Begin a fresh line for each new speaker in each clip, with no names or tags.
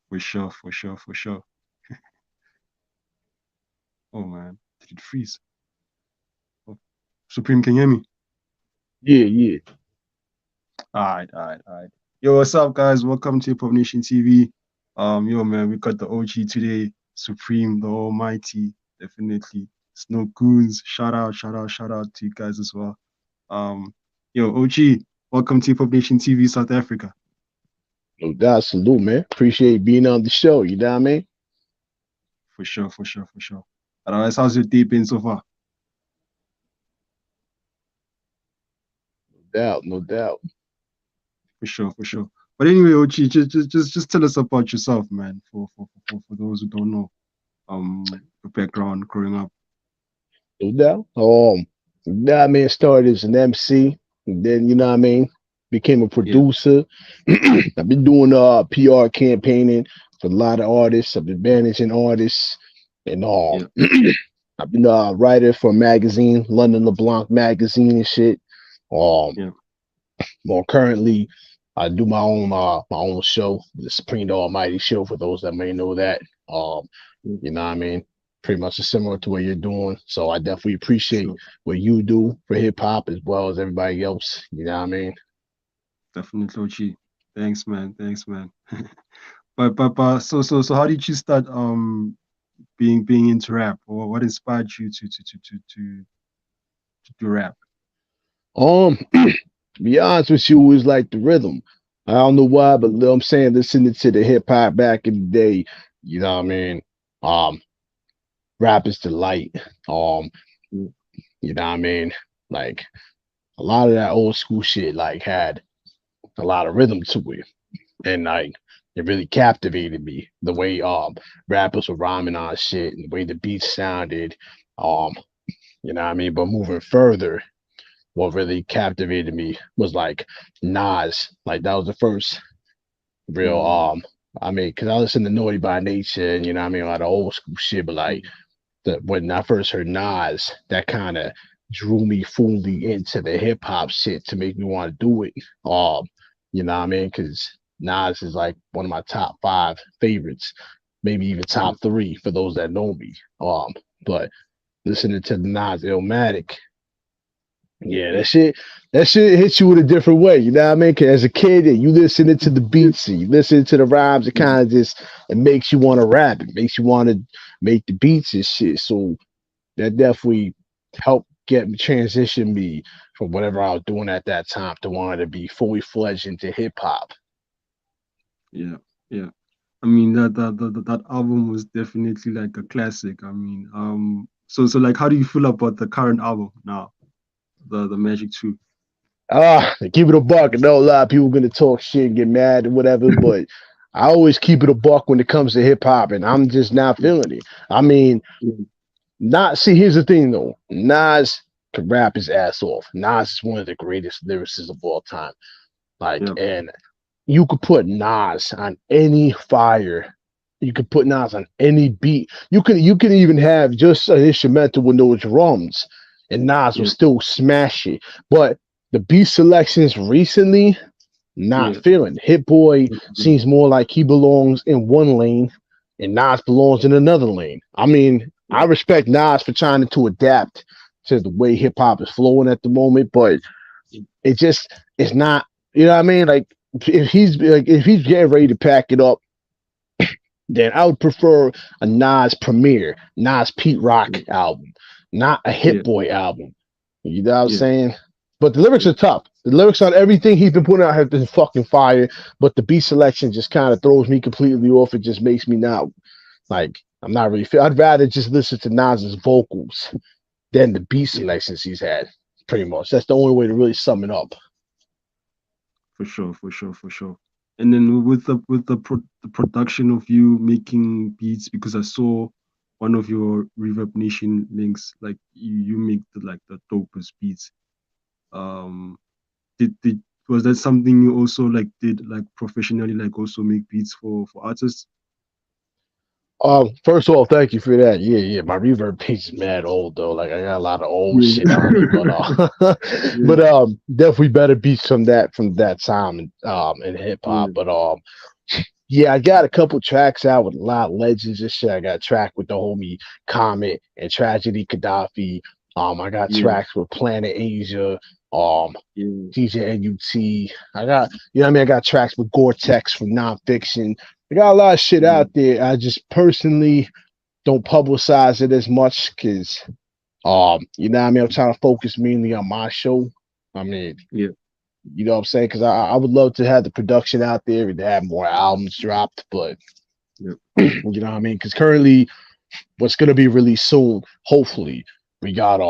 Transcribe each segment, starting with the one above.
For sure, for sure, for sure. Oh man, did it freeze? Oh. Supreme, can you hear me?
Yeah, yeah.
All right. Yo, what's up, guys? Welcome to Hip Hop Nation TV. Yo, man, we got the OG today, Supreme, the Almighty, definitely. Snow Goons, shout out to you guys as well. Um, yo, OG, welcome to Hip Hop Nation TV, South Africa.
No doubt. Salute, man. Appreciate being on the show. You know what I mean?
For sure, for sure, for sure. Otherwise, how's your day been so far?
No doubt, no doubt.
For sure, for sure. But anyway, OG, just tell us about yourself, man. For those who don't know, your background growing up.
No doubt. You know what I mean? Started as an MC, and then, you know what I mean? Became a
Yeah,
producer. I've been doing PR campaigning for a lot of artists. I've been managing artists and
yeah,
I've been a writer for a magazine, London LeBlanc magazine and shit. Um,
yeah.
More currently, I do my own show, the Supreme the Almighty Show. For those that may know that, um,
Yeah,
you know what I mean. Pretty much similar to what you're doing. So I definitely appreciate
sure.
what you do for hip hop as well as everybody else. You know what I mean.
Definitely, OG. Thanks, man. Thanks, man. So how did you start being into rap, or what inspired you to do rap?
To be honest with you, it's like the rhythm. I don't know why, but I'm saying listening to the hip hop back in the day. You know what I mean. Um, Rap is the light. Um,
Yeah,
you know what I mean. Like a lot of that old school shit, like had a lot of rhythm to it, and like it really captivated me the way rappers were rhyming on shit and the way the beats sounded. Um, you know what I mean. But moving further, what really captivated me was like Nas. Like that was the first real
mm,
I mean, cause I listen to Naughty by Nature and you know what I mean, a lot of old school shit, but like
mm,
when I first heard Nas, that kind of drew me fully into the hip hop shit to make me want to do it. You know what I mean? Because Nas is like one of my top five favorites, maybe even
yeah,
top three for those that know me. But listening to the Nas Illmatic, yeah,
yeah,
that shit hits you in a different way. You know what I mean? 'Cause as a kid, and you listening to the beats and you listen to the rhymes, it
mm,
kind of just it makes you want to rap. It makes you want to make the beats and shit. So that definitely helped get me transition me from whatever I was doing at that time to wanting to be fully fledged into hip hop.
yeah, yeah. I mean that album was definitely like a classic. I mean, so like, how do you feel about the current album now, the Magic Two?
Keep it a buck. I know a lot of people gonna talk shit and get mad or whatever, but I always keep it a buck when it comes to hip hop, and I'm just not
Yeah,
feeling it. I mean,
yeah,
not see. Here's the thing though, Nas can rap his ass off. Nas is one of the greatest lyricists of all time. Like,
yeah,
and you could put Nas on any fire. You could put Nas on any beat. You can even have just an instrumental with those drums, and Nas will
yeah,
still smash it. But the beat selections recently, not
yeah,
feeling. Hit Boy
yeah,
seems more like he belongs in one lane, and Nas belongs in another lane. I mean, I
yeah,
respect Nas for trying to adapt to the way hip hop is flowing at the moment, but it just it's not. You know what I mean? Like if he's getting ready to pack it up, then I would prefer a Nas premiere, Nas Pete Rock
yeah,
album, not a Hit
yeah,
Boy album. You know what I'm
yeah,
saying? But the lyrics
yeah.
are tough. The lyrics on everything he's been putting out have been fucking fire. But the beat selection just kind of throws me completely off. It just makes me not like I'm not really. I'd rather just listen to Nas's vocals than the beat
Yeah.
selections he's had. Pretty much. That's the only way to really sum it up.
For sure, for sure, for sure. And then with the production of you making beats, because I saw one of your Reverb Nation links, like you make the dopest beats. Um, did was that something you also like did like professionally, like also make beats for artists?
First of all, thank you for that. Yeah, yeah. My reverb piece is mad old though. Like I got a lot of old shit
Yeah,
on it, but
yeah,
definitely better beats from that time in hip hop.
yeah,
But Yeah, I got a couple tracks out with a lot of legends and shit. I got a track with the homie Comet and Tragedy Gaddafi. I got
Yeah,
tracks with Planet Asia, um,
yeah,
DJ NUT. I got, you know what I mean? I got tracks with Gore-Tex from Nonfiction. I got a lot of shit
yeah,
out there. I just personally don't publicize it as much because, you know what I mean? I'm trying to focus mainly on my show. I mean,
yeah,
you know what I'm saying? Because I would love to have the production out there and to have more albums dropped, but
yeah,
you know what I mean? Because currently, what's gonna be released soon, hopefully, we got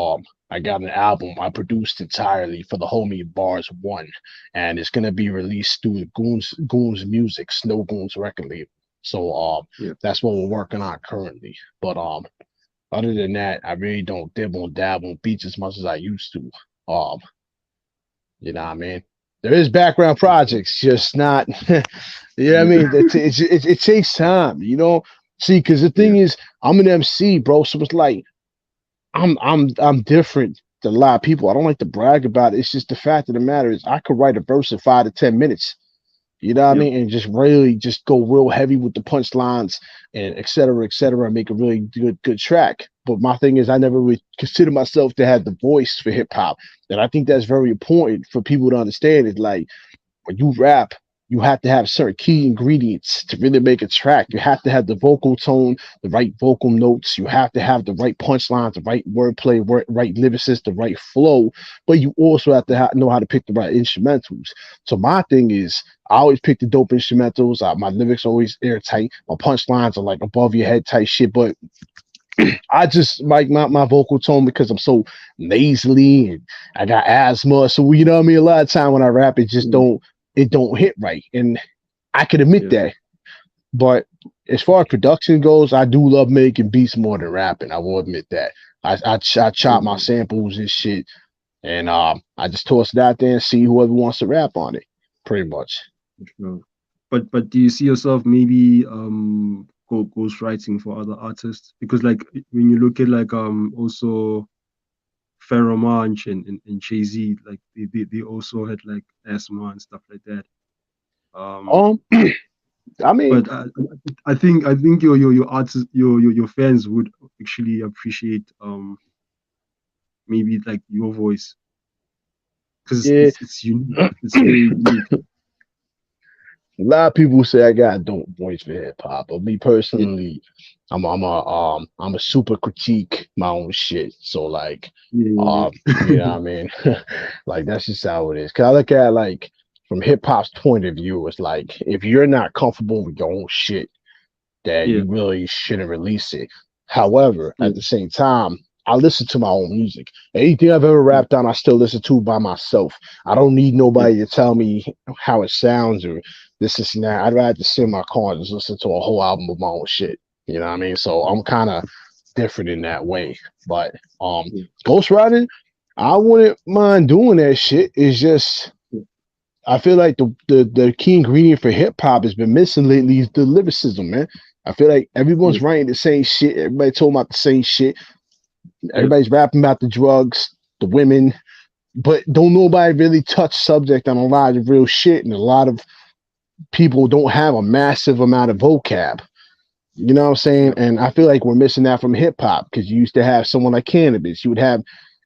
I got an album I produced entirely for the homie Bars One, and it's gonna be released through the Goons Music, Snow Goons record label. So
yeah,
that's what we're working on currently. But other than that, I really don't dibble and dabble on beats as much as I used to. Um, you know what I mean? There is background projects, just not. You know what I
yeah,
mean? It takes time, you know. See, because the thing
yeah,
is, I'm an MC, bro. So it's like I'm different than a lot of people. I don't like to brag about it. It's just the fact of the matter is, I could write a verse in 5 to 10 minutes. You know what I
yeah,
mean? And just really just go real heavy with the punchlines and et cetera, and make a really good track. But my thing is, I never really consider myself to have the voice for hip hop, and I think that's very important for people to understand. Is like when you rap, you have to have certain key ingredients to really make a track. You have to have the vocal tone, the right vocal notes. You have to have the right punchlines, the right wordplay, right lyricists, the right flow. But you also have to know how to pick the right instrumentals. So my thing is, I always pick the dope instrumentals. My lyrics are always airtight. My punchlines are like above your head type shit. But I just like my vocal tone because I'm so nasally and I got asthma. So you know what I mean? A lot of time when I rap,
mm,
it don't hit right. And I can admit
yeah,
that. But as far as production goes, I do love making beats more than rapping. I will admit that. I chop my
yeah,
samples and shit, and I just toss it out there and see whoever wants to rap on it. Pretty much.
sure. But do you see yourself maybe ghostwriting for other artists? Because like when you look at like also Pharaoh Monch and Jay Z, like they also had like asthma and stuff like that. Um,
Um, I mean,
but I think your artists your fans would actually appreciate maybe like your voice because
yeah.
it's unique. It's very unique.
A lot of people say I got a dope voice for hip hop, but me
Yeah,
personally, I'm a super critique my own shit. So like,
yeah,
you know
yeah,
what I mean? Like that's just how it is. Cause I look at it like from hip hop's point of view, it's like if you're not comfortable with your own shit, that
yeah,
you really shouldn't release it. However,
yeah,
at the same time, I listen to my own music. Anything I've ever
yeah,
rapped on, I still listen to by myself. I don't need
yeah,
nobody to tell me how it sounds or this and that. I'd rather just sit in my car and just listen to a whole album of my own shit. You know what I mean? So I'm kind of different in that way. But
yeah,
ghostwriting, I wouldn't mind doing that shit. It's just
yeah,
I feel like the key ingredient for hip hop has been missing lately is the lyricism, man. I feel like
yeah,
everyone's writing the same shit. Everybody talking about the same shit.
yeah,
Everybody's rapping about the drugs, the women, but don't nobody really touch subject on a lot of real shit. And a lot of people don't have a massive amount of vocab. You know what I'm saying?
yeah,
And I feel like we're missing that from hip hop because you used to have someone like Cannabis. You would have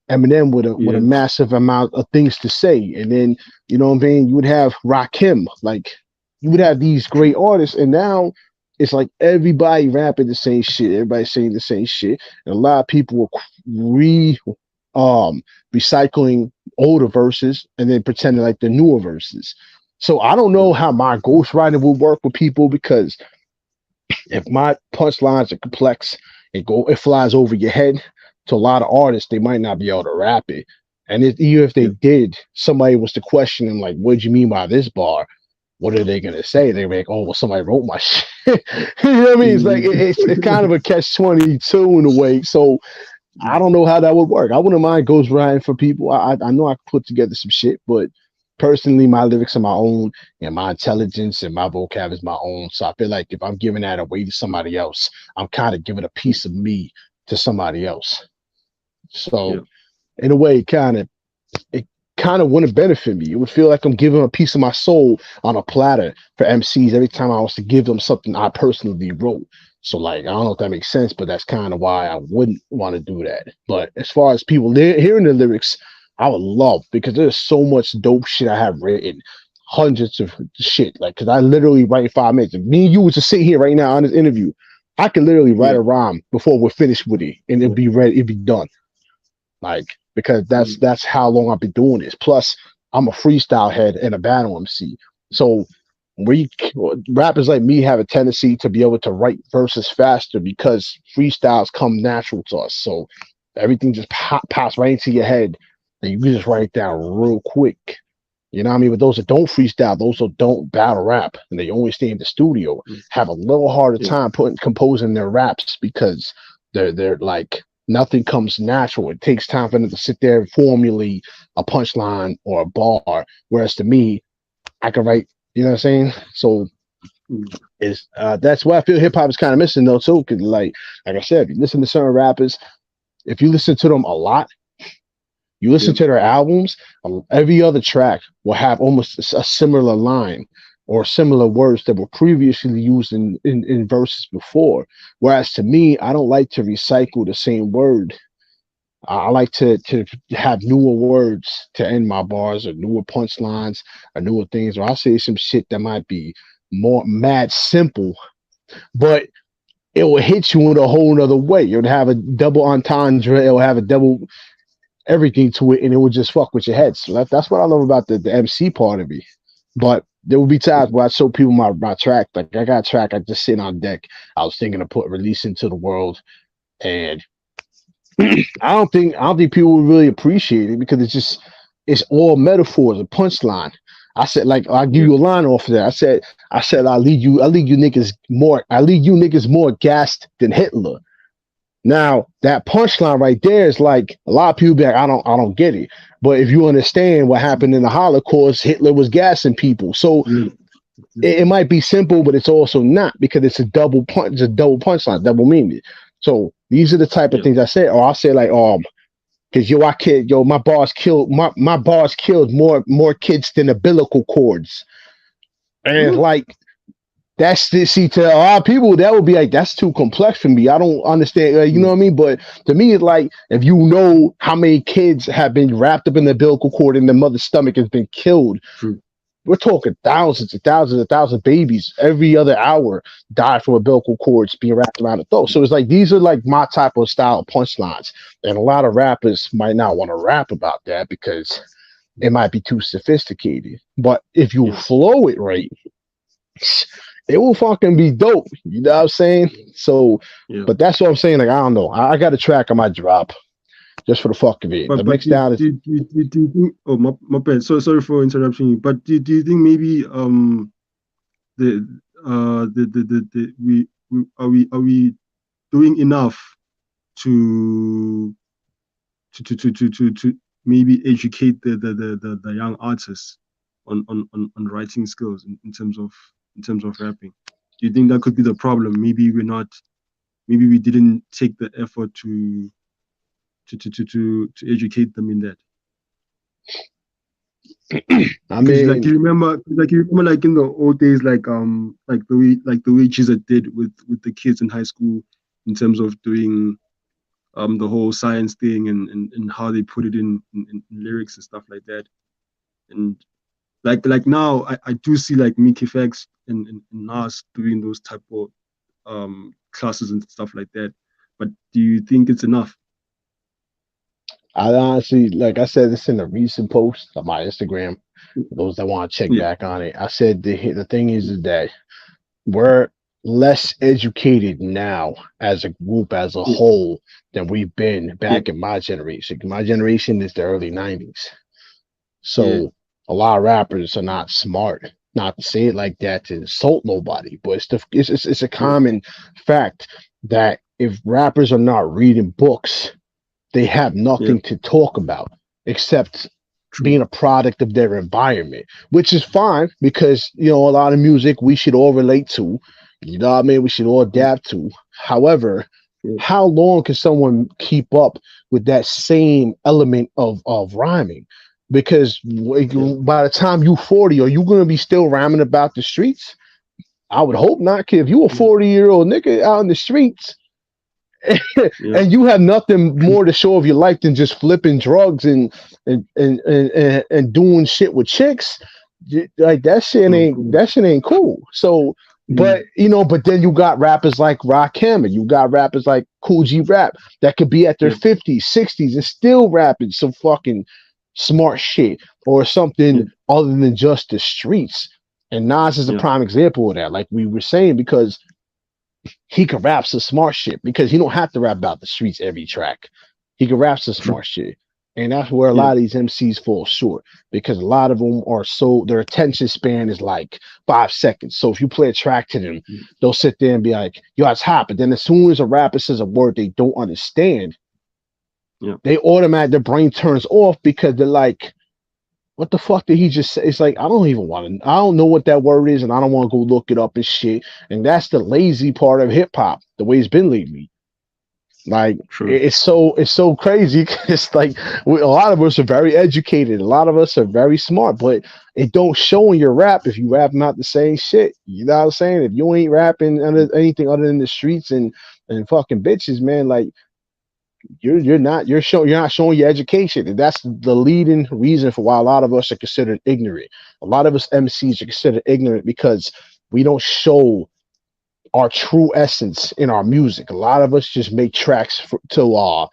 Eminem with a
yeah,
massive amount of things to say, and then you know what I mean. You would have Rakim, like you would have these great
true.
artists, and now it's like everybody rapping the same shit, everybody saying the same shit, and a lot of people are recycling older verses and then pretending like they're newer verses. So I don't
Yeah,
know how my ghostwriting will work with people because if my punchlines are complex, it flies over your head. To a lot of artists, they might not be able to rap it. And even if they
yeah,
did, somebody was to question them, like, "What do you mean by this bar?" What are they gonna say? They're like, "Oh, well, somebody wrote my shit." You know what I mean? It's like it's kind of a catch-22 in a way. So
yeah,
I don't know how that would work. I wouldn't mind ghostwriting for people. I know I could put together some shit, but personally, my lyrics are my own, and my intelligence and my vocab is my own. So I feel like if I'm giving that away to somebody else, I'm kind of giving a piece of me to somebody else.
yeah,
So in a way, it kind of wouldn't benefit me. It would feel like I'm giving a piece of my soul on a platter for MCs every time I was to give them something I personally wrote. So like, I don't know if that makes sense, but that's kind of why I wouldn't want to do that. But as far as people hearing the lyrics, I would love, because there's so much dope shit I have written, hundreds of shit. Like, because I literally write in 5 minutes. If me and you was to sit here right now on this interview, I could literally write
Yeah.
a rhyme before we're finished with it, and it'd be ready, it'd be done. Like, because that's how long I've been doing this. Plus, I'm a freestyle head and a battle MC. So rappers like me have a tendency to be able to write verses faster because freestyles come natural to us. So everything just pops right into your head, and you can just write it down real quick. You know what I mean? But those that don't freestyle, those that don't battle rap, and they only stay in the studio, have a little harder time composing their raps because they're like, nothing comes natural. It takes time for them to sit there and formulate a punchline or a bar. Whereas to me, I can write. You know what I'm saying? So is that's why I feel hip hop is kind of missing though too. Cause like I said, if you listen to certain rappers, if you listen to them a lot, you listen to their albums, every other track will have almost a similar line or similar words that were previously used in verses before. Whereas to me, I don't like to recycle the same word. I like to have newer words to end my bars, or newer punchlines, or newer things. Or I'll say some shit that might be more mad simple, but it will hit you in a whole nother way. It would have a double entendre. It will have a double everything to it, and it would just fuck with your head. So that's what I love about the MC part of me. But there will be times where I show people my track. Like, I got a track I just sitting on deck. I was thinking of release into the world, and I don't think people would really appreciate it because it's all metaphors, a punchline. I said, like, I'll give you a line off of that. I said I leave you niggas more gassed than Hitler. Now that punchline right there is like, a lot of people be like, I don't get it. But if you understand what happened in the Holocaust, Hitler was gassing people. So it might be simple, but it's also not, because it's a double punchline, double meaning. So these are the type of things I say. Or I'll say like, because my bars killed more kids than umbilical cords. And like, that's the, see, to a lot of people that would be like, that's too complex for me. I don't understand, you know what I mean? But to me, it's like, if you know how many kids have been wrapped up in the umbilical cord and the mother's stomach has been killed, we're talking thousands of babies every other hour die from umbilical cords being wrapped around the throat. So it's like, these are like my type of style of punchlines. And a lot of rappers might not want to rap about that because it might be too sophisticated. But if you flow it right, it will fucking be dope. You know what I'm saying? So, but that's what I'm saying. Like, I don't know. I got a track I might drop just for the fuck of it.
But,
the next down is.
Do you think? Oh, my bad. So sorry for interrupting you. But do you think maybe are we doing enough to maybe educate the young artists on writing skills in terms of rapping? Do you think that could be the problem? Maybe we didn't take the effort to educate them in that.
I mean,
like you remember, like in the old days, like the way Chizza did with the kids in high school in terms of doing the whole science thing and how they put it in lyrics and stuff like that. And like now, I do see like Mickey Fax and Nas doing those type of classes and stuff like that. But do you think it's enough?
I honestly, like I said, this in a recent post on my Instagram. For those that want to check back on it, I said the thing is that we're less educated now as a group, as a whole, than we've been back in my generation. My generation is the early 90s. So a lot of rappers are not smart. Not to say it like that to insult nobody, but it's a common fact that if rappers are not reading books, they have nothing to talk about except being a product of their environment, which is fine because, you know, a lot of music we should all relate to, you know what I mean? We should all adapt to. However, how long can someone keep up with that same element of rhyming? because
Yeah.
by the time you 40, are you gonna be still rhyming about the streets? I would hope not. Kid, if you a
Yeah.
40-year-old nigga out in the streets
Yeah.
and you have nothing more to show of your life than just flipping drugs and doing shit with chicks, like
No, cool.
that shit ain't cool. So,
Yeah.
but but then you got rappers like Rakim, you got rappers like Cool G Rap that could be at their
Yeah.
50s, 60s and still rapping some fucking smart shit or
Yeah.
something other than just the streets. And Nas is a
Yeah.
prime example of that, like we were saying, because he can rap some smart shit because he don't have to rap about the streets every track. He can rap some
True.
smart shit. And that's where a
Yeah.
lot of these MCs fall short because a lot of them are so their attention span is like 5 seconds. So if you play a track to them,
Yeah.
they'll sit there and be like, yo, that's hot. But then as soon as a rapper says a word they don't understand,
Yeah.
they automatically their brain turns off because they're like, what the fuck did he just say? It's like I don't know what that word is, and I don't want to go look it up and shit. And that's the lazy part of hip hop, the way it's been lately. Like
True.
it's so crazy. It's like a lot of us are very educated, a lot of us are very smart, but it don't show in your rap if you rap not the same shit. You know what I'm saying? If you ain't rapping under anything other than the streets and fucking bitches, man, like you're not showing your education, and that's the leading reason for why a lot of us are considered ignorant. A lot of us MCs are considered ignorant because we don't show our true essence in our music. A lot of us just make tracks to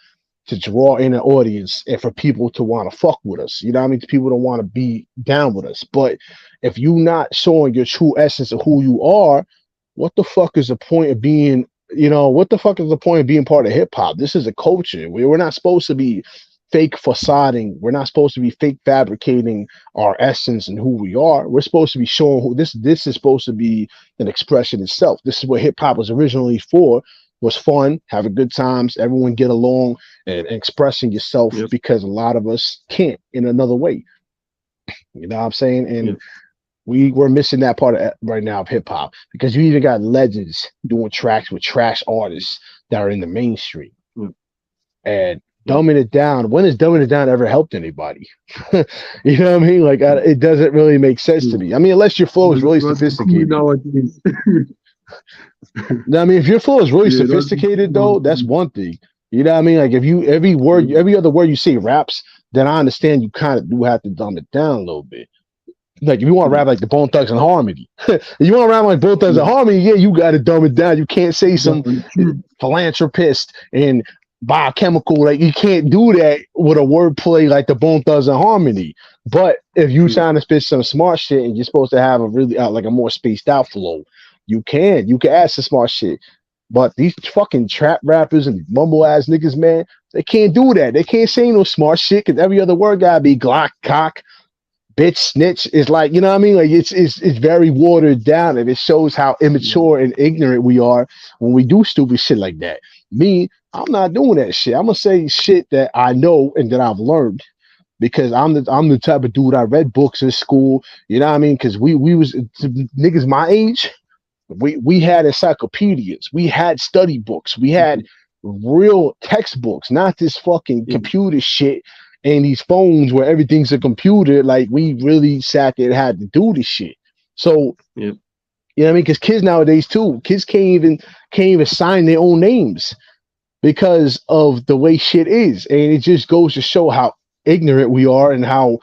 draw in an audience and for people to want to fuck with us. You know what I mean? People don't want to be down with us. But if you're not showing your true essence of who you are, what the fuck is the point of being? What the fuck is the point of being part of hip hop? This is a culture. We're not supposed to be fake facading. We're not supposed to be fake fabricating our essence and who we are. We're supposed to be showing who this is supposed to be an expression itself. This is what hip hop was originally for. Was fun, having good times, everyone get along and expressing yourself
Yep.
because a lot of us can't in another way. You know what I'm saying? And
Yep.
we're missing that part of right now of hip hop because you even got legends doing tracks with trash artists that are in the mainstream
Yep.
and
Yep.
dumbing it down. When has dumbing it down ever helped anybody? You know what I mean? Like it doesn't really make sense to
True.
me. I mean, unless your flow is really
Because it's cool
sophisticated.
nowadays.
I mean, if your flow is really
Yeah, that's
sophisticated though, that's
nowadays.
one thing. You know what I mean? Like if you every other word you say raps, then I understand you kind of do have to dumb it down a little bit. Like if you want to
Yeah.
rap like the Bone Thugs and Harmony, if you want to rap like Bone Thugs
Yeah.
and Harmony, yeah, you got to dumb it down. You can't say some
True.
philanthropist and biochemical. Like you can't do that with a wordplay like the Bone Thugs and Harmony. But if you
Yeah.
trying to spit some smart shit and you're supposed to have a really like a more spaced out flow, you can add some smart shit. But these fucking trap rappers and mumble ass niggas, man, they can't do that. They can't say no smart shit because every other word gotta be Glock, cock, bitch, snitch. Is like, you know what I mean? Like it's very watered down, and it shows how
Yeah.
immature and ignorant we are when we do stupid shit like that. Me, I'm not doing that shit. I'm gonna say shit that I know and that I've learned because I'm the type of dude I read books in school. You know what I mean? Because we was niggas my age. We had encyclopedias, we had study books, we had real textbooks, not this fucking
Yeah.
computer shit and these phones where everything's a computer. Like we really sat there and had to do this shit. So
Yeah.
you know what I mean? Because kids nowadays too, kids can't even sign their own names because of the way shit is, and it just goes to show how ignorant we are and how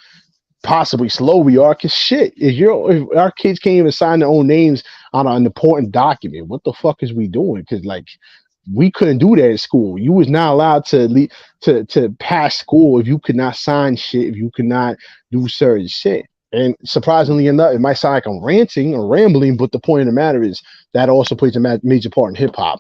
possibly slow we are. Cause shit, if our kids can't even sign their own names on an important document, what the fuck is we doing? Cause like we couldn't do that at school. You was not allowed to pass school if you could not sign shit, if you could not do certain shit. And surprisingly enough, it might sound like I'm ranting or rambling, but the point of the matter is that also plays a major part in hip hop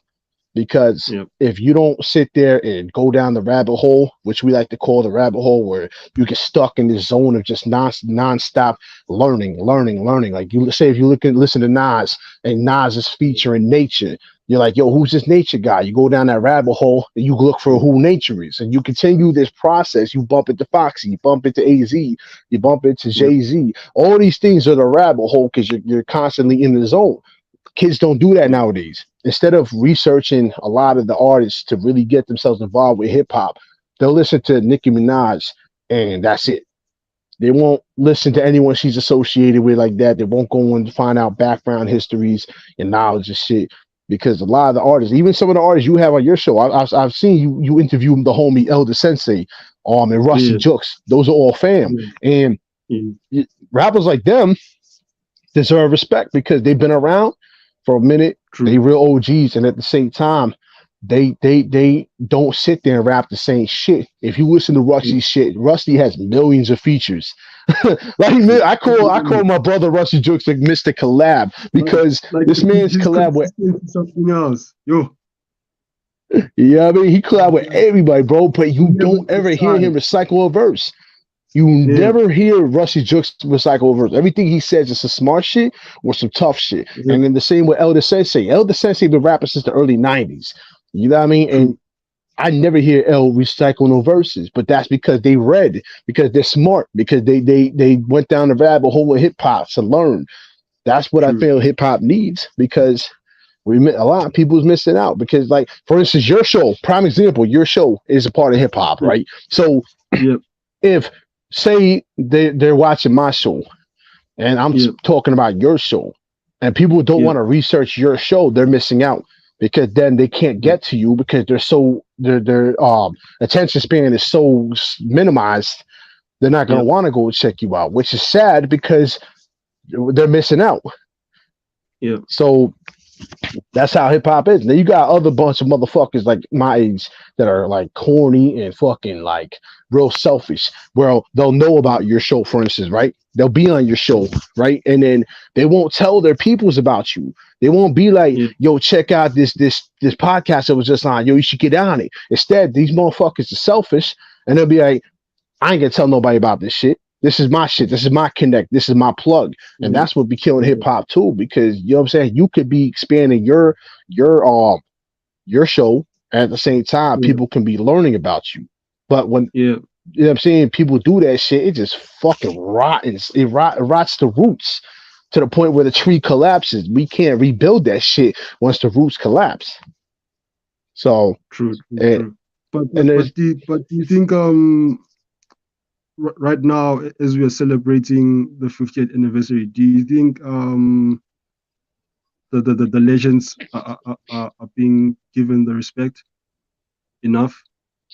because
Yep.
if you don't sit there and go down the rabbit hole, which we like to call the rabbit hole, where you get stuck in this zone of just non-stop learning. Like you say, if you listen to Nas and Nas is featuring nature, you're like, yo, who's this nature guy? You go down that rabbit hole and you look for who nature is, and you continue this process. You bump into Foxy, you bump into AZ, you bump into
Yep.
Jay Z. All these things are the rabbit hole because you're constantly in the zone. Kids don't do that
Yep.
nowadays. Instead of researching a lot of the artists to really get themselves involved with hip hop, they'll listen to Nicki Minaj and that's it. They won't listen to anyone she's associated with like that. They won't go and find out background histories and knowledge and shit. Because a lot of the artists, even some of the artists you have on your show, I've seen you interview the homie Elder Sensei, and Rusty
Yeah,
Jooks. Those are all fam,
yeah,
and
yeah,
rappers like them deserve respect because they've been around for a minute. They
true.
real OGs, and at the same time, they don't sit there and rap the same shit. If you listen to
Yeah,
Rusty's shit, Rusty has millions of features. Like
yeah.
I call my brother Rusty Jokes like Mr. Collab because
Like
this man's
he's
collab with,
consistent to something else. Yo,
yeah, I mean he collab with everybody, bro. But
he
you
never
don't ever hear him
decides.
recycle a verse. You
Yeah,
never hear Rusty Jooks recycle a verse. Everything he says is some smart shit or some tough shit.
yeah,
And then the same with Elder Sensei. Elder Sensei been rapping since the early '90s. You know what I mean? And
true.
I never hear L recycle no verses, but that's because they read, because they're smart, because they went down the rabbit hole with hip hop to learn. That's what I
True.
feel hip hop needs because a lot of people's missing out. Because, like, for instance, your show, prime example, your show is a part of hip hop,
Yeah.
right? So
Yep.
if say they're watching my show and I'm
Yep.
talking about your show, and people don't
Yep.
want to research your show, they're missing out because then they can't
Yep.
get to you because their attention span is so minimized. They're not going to
Yep.
want to go check you out, which is sad because they're missing out.
Yep.
So that's how hip hop is. Then you got other bunch of motherfuckers like my age that are like corny and fucking like real selfish. Well, they'll know about your show, for instance, right? They'll be on your show, right? And then they won't tell their peoples about you. They won't be like,
Yep.
yo, check out this podcast that was just on. Yo, you should get on it. Instead, these motherfuckers are selfish and they'll be like, I ain't gonna tell nobody about this shit. This is my shit. This is my connect. This is my plug. And
Yep.
that's what be killing hip
Yep.
hop too, because you know what I'm saying? You could be expanding your show and at the same time
Yep.
people can be learning about you. But when
Yep.
you know what I'm saying, people do that shit, it just fucking rottens. It rots the roots to the point where the tree collapses. We can't rebuild that shit once the roots collapse. So
True. True.
and,
True. But
and there's
do you think right now as we are celebrating the 50th anniversary, do you think the legends are being given the respect enough?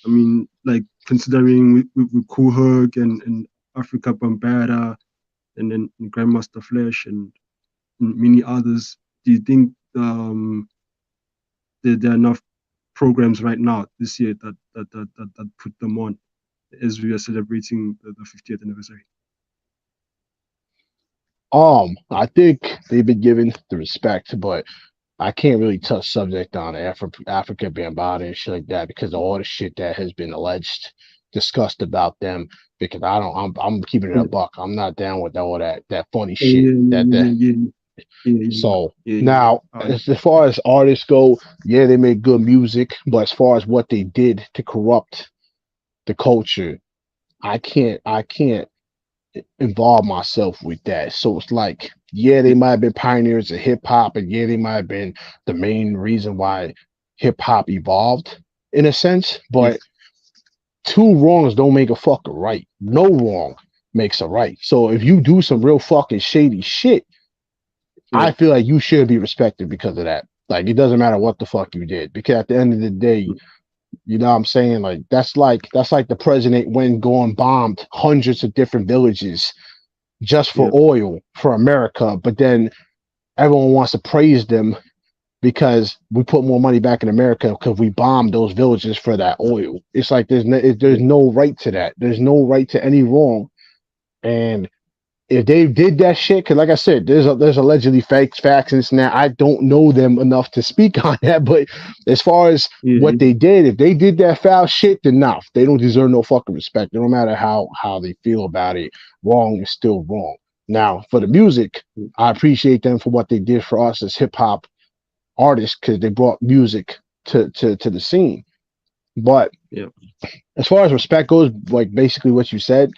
I mean, like considering with Kool Herc and Africa Bambaataa and then Grandmaster Flash and many others, do you think there are enough programs right now this year that put them on as we are celebrating the 50th anniversary?
I think they've been given the respect, but I can't really touch subject on Africa Bambaataa and shit like that because of all the shit that has been alleged, discussed about them. Because I'm keeping it a
Yeah,
buck. I'm not down with all that funny
yeah,
shit.
yeah.
So
Yeah.
now, as far as artists go, yeah, they make good music, but as far as what they did to corrupt the culture, I can't involve myself with that. So it's like, yeah, they might have been pioneers of hip hop, and yeah, they might have been the main reason why hip hop evolved in a sense,
Yes.
but two wrongs don't make a fucking right. No wrong makes a right. So if you do some real fucking shady shit,
Yeah.
I feel like you should be respected because of that. Like it doesn't matter what the fuck you did, because at the end of the day, you know what I'm saying? Like that's like the president when going bombed hundreds of different villages just for
Yeah.
oil for America, but then everyone wants to praise them because we put more money back in America because we bombed those villages for that oil. It's like there's no right to that. There's no right to any wrong. And if they did that shit, because like I said, there's allegedly facts and this and that. I don't know them enough to speak on that, but as far as
Yeah.
what they did, if they did that foul shit, then nah, they don't deserve no fucking respect. No matter how they feel about it, wrong is still wrong. Now, for the music, I appreciate them for what they did for us as hip hop artists because they brought music to the scene. But
Yeah.
as far as respect goes, like basically what you said,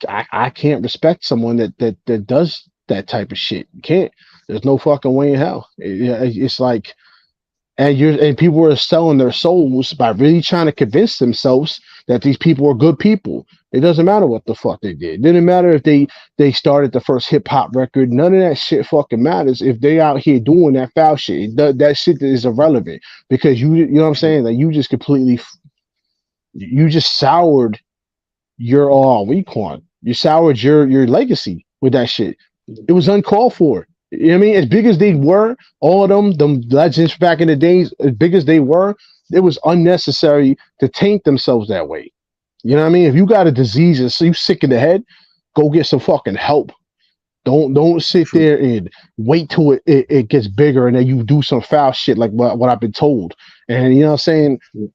I can't respect someone that does that type of shit. You can't. There's no fucking way in hell. It's like and people are selling their souls by really trying to convince themselves that these people are good people. It doesn't matter what the fuck they did. It didn't matter if they started the first hip hop record. None of that shit fucking matters if they out here doing that foul shit. That shit is irrelevant because you know what I'm saying. Like you just completely you just soured your what you call it? You soured your legacy with that shit. It was uncalled for. You know what I mean? As big as they were, all of them legends back in the days, as big as they were, it was unnecessary to taint themselves that way. You know what I mean? If you got a disease and so you sick in the head, go get some fucking help. Don't sit
True.
there and wait till it gets bigger and then you do some foul shit like what I've been told. And you know what I'm saying?
Yeah.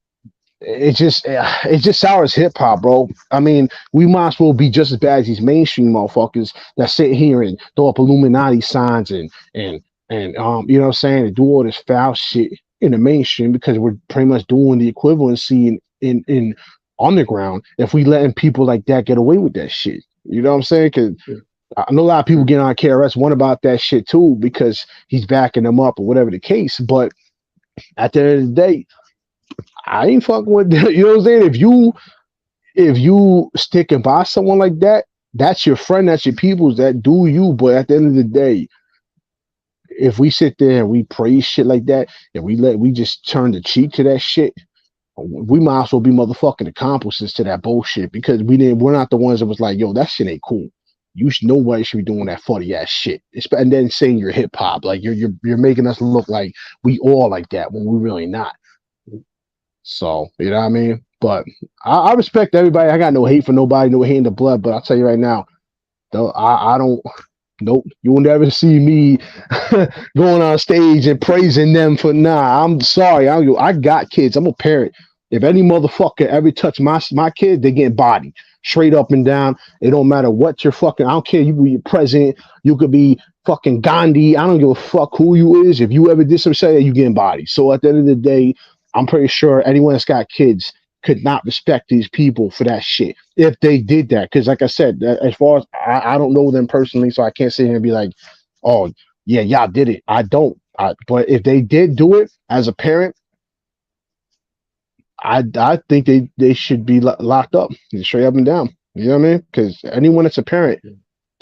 It just sours hip hop, bro. I mean, we might as well be just as bad as these mainstream motherfuckers that sit here and throw up Illuminati signs and you know what I'm saying, and do all this foul shit in the mainstream because we're pretty much doing the equivalency in underground if we letting people like that get away with that shit. You know what I'm saying? Because
Yeah.
I know a lot of people get on KRS One about that shit too because he's backing them up or whatever the case. But at the end of the day, I ain't fucking with that. You know what I'm saying? If you sticking by someone like that, that's your friend, that's your peoples that do you. But at the end of the day, if we sit there and we praise shit like that and we just turn the cheek to that shit, we might as well be motherfucking accomplices to that bullshit because we're not the ones that was like, yo, that shit ain't cool. You should nobody should be doing that funny ass shit. And then saying you're hip hop, like you're making us look like we all like that when we really not. So, you know what I mean? But I respect everybody. I got no hate for nobody, no hate in the blood. But I'll tell you right now, though, I don't, nope, you will never see me going on stage and praising them for nah. I'm sorry. I got kids. I'm a parent. If any motherfucker ever touch my kid, they get bodied straight up and down. It don't matter what you're fucking. I don't care. You could be president. You could be fucking Gandhi. I don't give a fuck who you is. If you ever did some shit, you getting bodied. So at the end of the day, I'm pretty sure anyone that's got kids could not respect these people for that shit if they did that. Because like I said, as far as I don't know them personally, so I can't sit here and be like, oh yeah, y'all did it. I don't. But if they did do it as a parent, I think they should be locked up straight up and down. You know what I mean? Because anyone that's a parent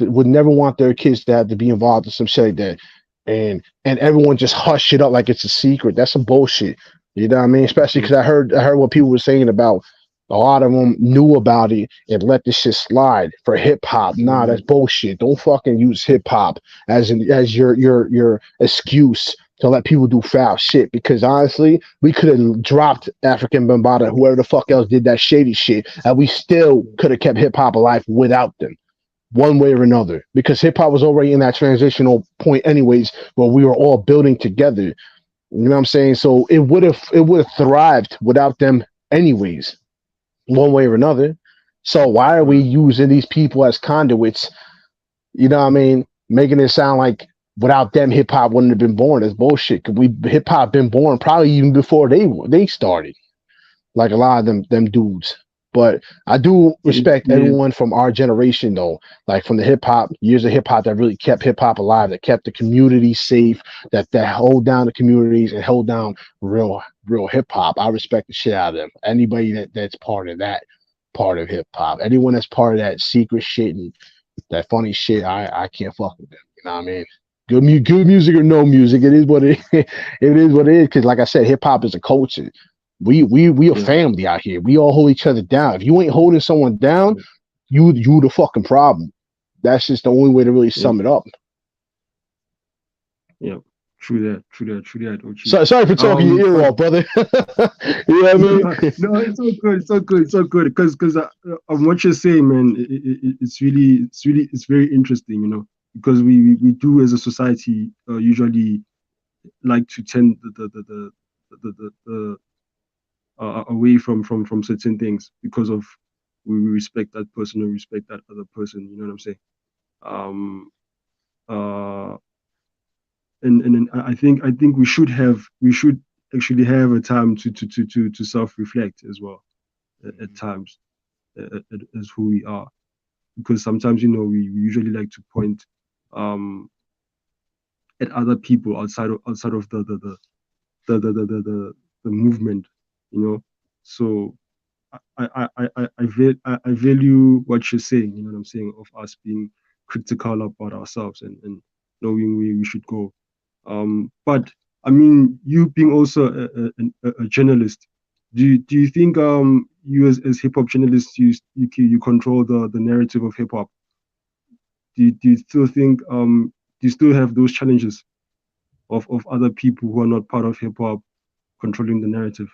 would never want their kids to have to be involved in some shit like that, and everyone just hush it up like it's a secret. That's some bullshit. You know what I mean? Especially because I heard what people were saying about a lot of them knew about it and let this shit slide for hip hop. Nah, that's bullshit. Don't fucking use hip hop as your excuse to let people do foul shit. Because honestly, we could have dropped African Bambaataa, whoever the fuck else did that shady shit, and we still could have kept hip hop alive without them one way or another because hip hop was already in that transitional point anyways where we were all building together. You know what I'm saying? So it would have thrived without them anyways, one way or another. So why are we
Right.
using these people as conduits? You know what I mean? Making it sound like without them hip hop wouldn't have been born. That's bullshit. Cause we hip hop been born probably even before they started like a lot of them dudes. But I do respect
Yeah.
everyone from our generation though, like from the hip hop years of hip hop that really kept hip hop alive, that kept the community safe, that hold down the communities and hold down real hip hop. I respect the shit out of them. Anybody that's part of that part of hip hop, anyone that's part of that secret shit and that funny shit, I can't fuck with them. You know what I mean? Good music or no music, it is what it it is what it is. Because like I said, hip hop is a culture. We a
Yeah.
family out here. We all hold each other down. If you ain't holding someone down, you the fucking problem. That's just the only way to really
Yeah.
sum it up.
Yeah. True that. True that. True that. Ochi.
So sorry for talking your ear
But
off, brother. You know what I mean?
no, it's all good. It's all good. It's all good. Because what you're saying, man, it's very interesting. Because we do as a society usually like to tend the away from certain things because of we respect that person or respect that other person. You know what I'm saying? Um. Uh. And I think we should actually have a time to self-reflect as well at times as who we are, because sometimes we usually like to point um at other people outside of the the movement, you know. So I value what you're saying, you know what I'm saying, of us being critical about ourselves and knowing where we should go. But I mean, you being also a journalist, do you think you as hip hop journalists you control the narrative of hip hop? Do you still think do you still have those challenges of other people who are not part of hip hop controlling the narrative?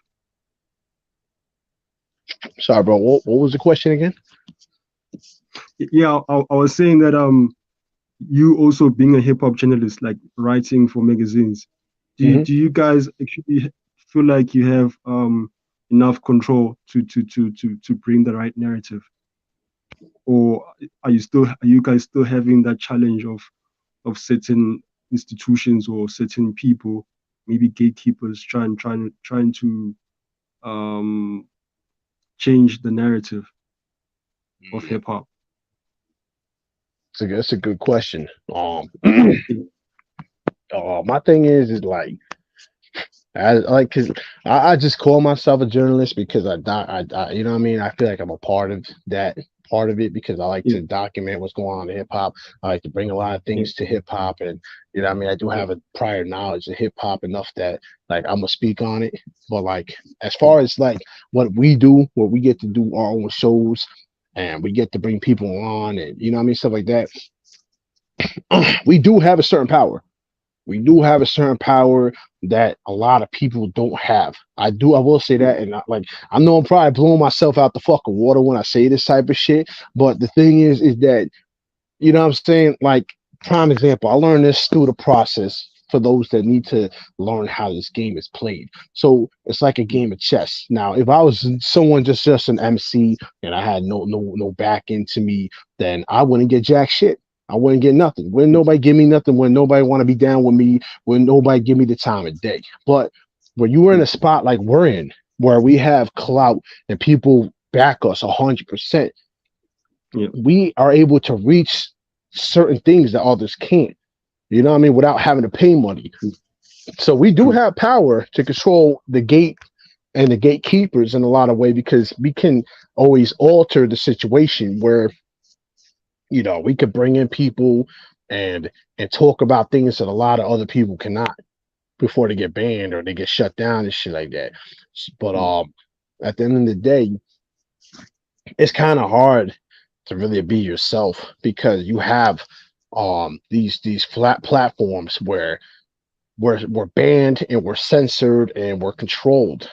Sorry, bro. What was the question again?
Yeah, I was saying that you also being a hip hop journalist, like writing for magazines,
Hmm.
do you guys actually feel like you have enough control to bring the right narrative, or are you guys still having that challenge of certain institutions or certain people, maybe gatekeepers, trying to um change the narrative of hip hop?
That's a good question. My thing is like I like because I just call myself a journalist because you know what I mean. I feel like I'm a part of that part of it because I like
Yeah,
to document what's going on in hip hop. I like to bring a lot of
yeah,
things to hip hop, and you know what I mean. I do
yeah,
have a prior knowledge of hip hop enough that like I'm gonna speak on it. But like as
yeah,
far as like what we do, where we get to do our own shows and we get to bring people on, and you know what I mean, stuff like that. We do have a certain power. We do have a certain power that a lot of people don't have. I will say
yeah,
that, and like I know I'm probably blowing myself out the fucking water when I say this type of shit. But the thing is that you know what I'm saying. Like prime example, I learned this through the process for those that need to learn how this game is played. So it's like a
yeah,
game of chess. Now, if I was someone just an MC and I had no back into me, then I wouldn't get jack shit. I wouldn't get nothing. Wouldn't
yeah,
nobody give me nothing? Wouldn't nobody want to be down with me? Wouldn't nobody give me the time of day? But when you were in
yeah,
a spot like we're in, where we have clout and people back us 100%,
yeah,
we are able to reach certain things that others can't. You know what I mean? Without having to pay money.
true,
So we do
true,
have power to control the gate and the gatekeepers in a lot of way because we can always alter the situation where you know we could bring in people and talk about things that a lot of other people cannot before they get banned or they get shut down and shit like that. But
yeah,
at the end of the day, it's kind of hard to really be yourself because you have these flat platforms where we're banned and we're censored and we're controlled.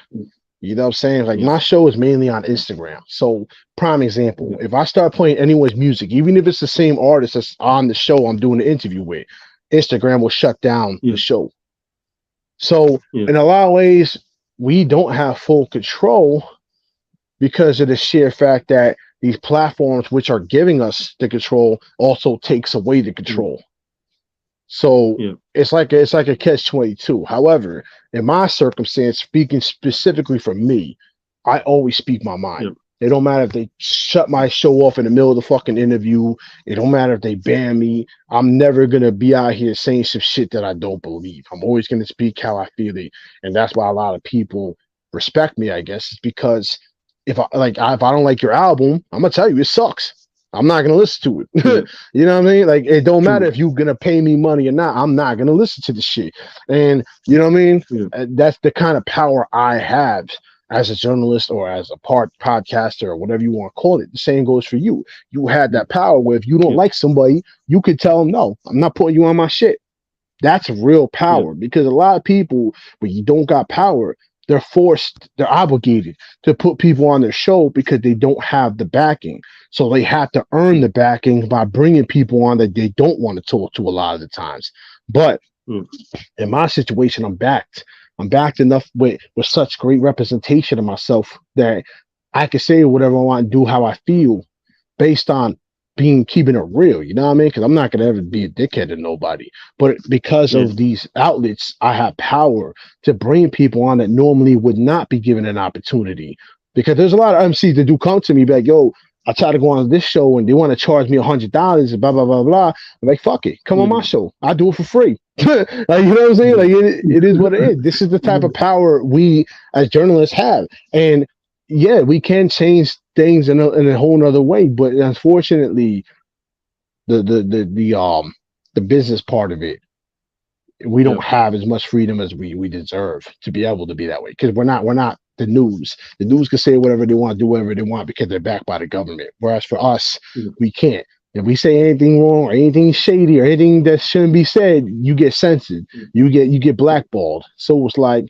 You know what I'm saying? Like
yeah,
my show is mainly on Instagram. So prime example,
yeah,
if I start playing anyone's music, even if it's the same artist that's on the show I'm doing the interview with, Instagram will shut down the
yeah,
show. So
yeah,
in a lot of ways, we don't have full control because of the sheer fact that these platforms which are giving us the control also takes away the
yeah,
control. So
yeah,
it's like a catch-22. However, in my circumstance, speaking specifically for me, I always speak my mind.
yeah,
It don't matter if they shut my show off in the middle of the fucking interview. It don't matter if they ban me. I'm never gonna be out here saying some shit that I don't believe. I'm always gonna speak how I feel it, and that's why a lot of people respect me. I guess is because if I don't like your album, I'm gonna tell you it sucks. I'm not gonna listen to
yeah,
it. You know what I mean? Like it don't matter
true,
if you're gonna pay me money or not. I'm not gonna listen to the shit. And you know what I mean?
yeah,
That's the kind of power I have as a journalist or as a podcaster or whatever you want to call it. The same goes for you. You had
yeah,
that power where if you don't
yeah,
like somebody, you could tell them, no, I'm not putting you on my shit. That's real
yeah,
power because a lot of people, when you don't got power, they're obligated to put people on their show because they don't have the backing. So they have to earn
yeah,
the backing by bringing people on that they don't want to talk to a lot of the times. But
yeah,
in my situation, I'm backed. I'm backed enough with such great representation of myself that I can say whatever I want and do how I feel based on being keeping it real. You know what I mean? Because I'm not gonna ever be a dickhead to nobody. But because
yeah,
of these outlets, I have power to bring people on that normally would not be given an opportunity. Because there's a lot of MCs that do come to me, be like, "Yo, I try to go on this show and they want to charge me $100 and blah blah blah blah. I'm like, fuck it, come on my
Yeah.
show. I do it for free. Like, you know what I'm saying? Like, it is what it is. This is the type of power we as journalists have, and yeah, we can change things in a whole nother way. But unfortunately, the business part of it, we
Yeah.
don't have as much freedom as we deserve to be able to be that way, because we're not the news. The news can say whatever they want, do whatever they want because they're backed by the government. Whereas for us,
Yeah.
we can't. If we say anything wrong or anything shady or anything that shouldn't be said, you get censored. You get blackballed. So it's like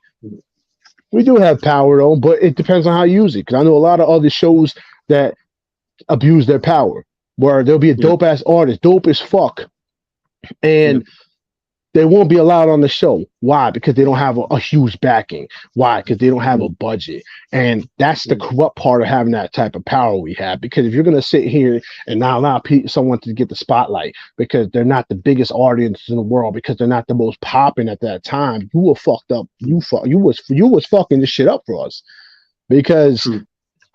we do have power though, but it depends on how you use it. Because I know a lot of other shows that abuse their power, where there'll be a
Yeah.
dope ass artist, dope as fuck,
Yeah.
and they won't be allowed on the show. Why? Because they don't have a huge backing. Why? Because they don't have a budget. And that's the corrupt part of having that type of power we have. Because if you're going to sit here and not allow someone to get the spotlight because they're not the biggest audience in the world, because they're not the most popping at that time, you were fucked up. You was fucking this shit up for us. Because
True.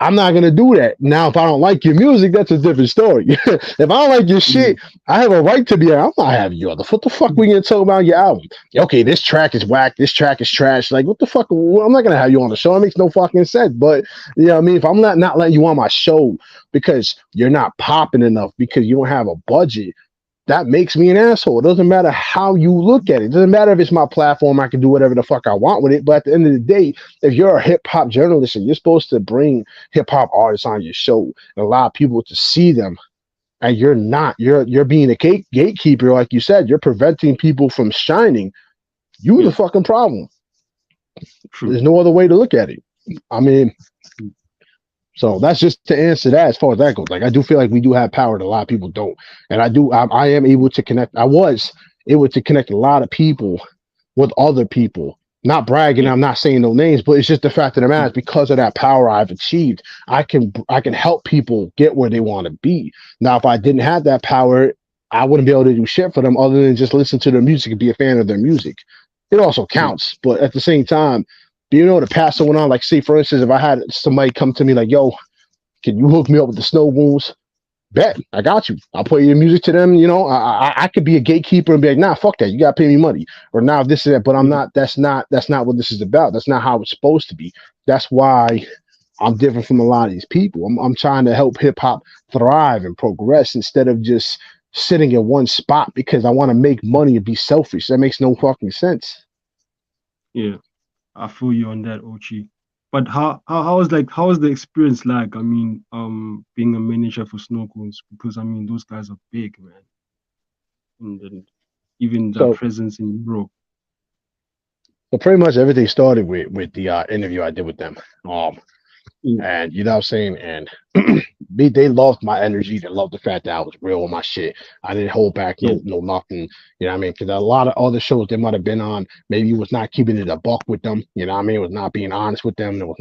I'm not gonna do that. Now, if I don't like your music, that's a different story. If I don't like your shit, I have a right to be like, I'm not having you on the what the fuck we gonna talk about your album? Okay, this track is whack, this track is trash. Like, what the fuck? Well, I'm not gonna have you on the show. It makes no fucking sense. But you know what I mean? If I'm not letting you on my show because you're not popping enough, because you don't have a budget, that makes me an asshole. It doesn't matter how you look at it. It doesn't matter if it's my platform, I can do whatever the fuck I want with it. But at the end of the day, if you're a hip hop journalist and you're supposed to bring hip hop artists on your show and allow people to see them, and you're not, you're being a gatekeeper, like you said, you're preventing people from shining. You the fucking problem.
True.
There's no other way to look at it. I mean, so that's just to answer that as far as that goes. Like, I do feel like we do have power that a lot of people don't. And I am able to connect. I was able to connect a lot of people with other people. Not bragging, I'm not saying no names, but it's just the fact of the matter is, because of that power I've achieved, I can help people get where they want to be. Now, if I didn't have that power, I wouldn't be able to do shit for them other than just listen to their music and be a fan of their music. It also counts, but at the same time, being able to pass someone on, like, say, for instance, if I had somebody come to me like, yo, can you hook me up with the Snow Goons? Bet, I got you. I'll play your music to them. You know, I could be a gatekeeper and be like, nah, fuck that. You gotta pay me money. Or now this is that, but I'm not. That's not what this is about. That's not how it's supposed to be. That's why I'm different from a lot of these people. I'm trying to help hip hop thrive and progress instead of just sitting in one spot because I want to make money and be selfish. That makes no fucking sense.
Yeah. I feel you on that, Ochi. But how is the experience like? I mean, being a manager for Snow Goons, because I mean those guys are big, man. And then even their
So,
presence in Europe.
so pretty much everything started with the interview I did with them.
Mm.
And you know what I'm saying? And they loved my energy. They loved the fact that I was real with my shit. I didn't hold back
Yeah.
no nothing. You know what I mean? Because a lot of other shows they might have been on, maybe it was not keeping it a buck with them. You know what I mean? It was not being honest with them. It was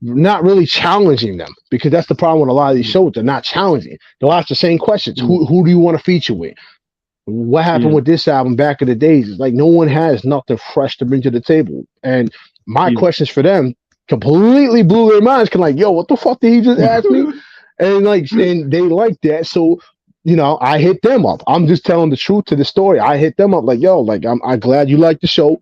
not really challenging them, because that's the problem with a lot of these shows. They're not challenging. They'll ask the same questions. Who do you want to feature with? What happened with this album back in the days? It's like no one has nothing fresh to bring to the table. And my questions for them completely blew their minds. Cause like, yo, what the fuck did he just ask me? And they like that. So, you know, I hit them up. I'm just telling the truth to the story. I hit them up like, yo, like, I'm glad you like the show.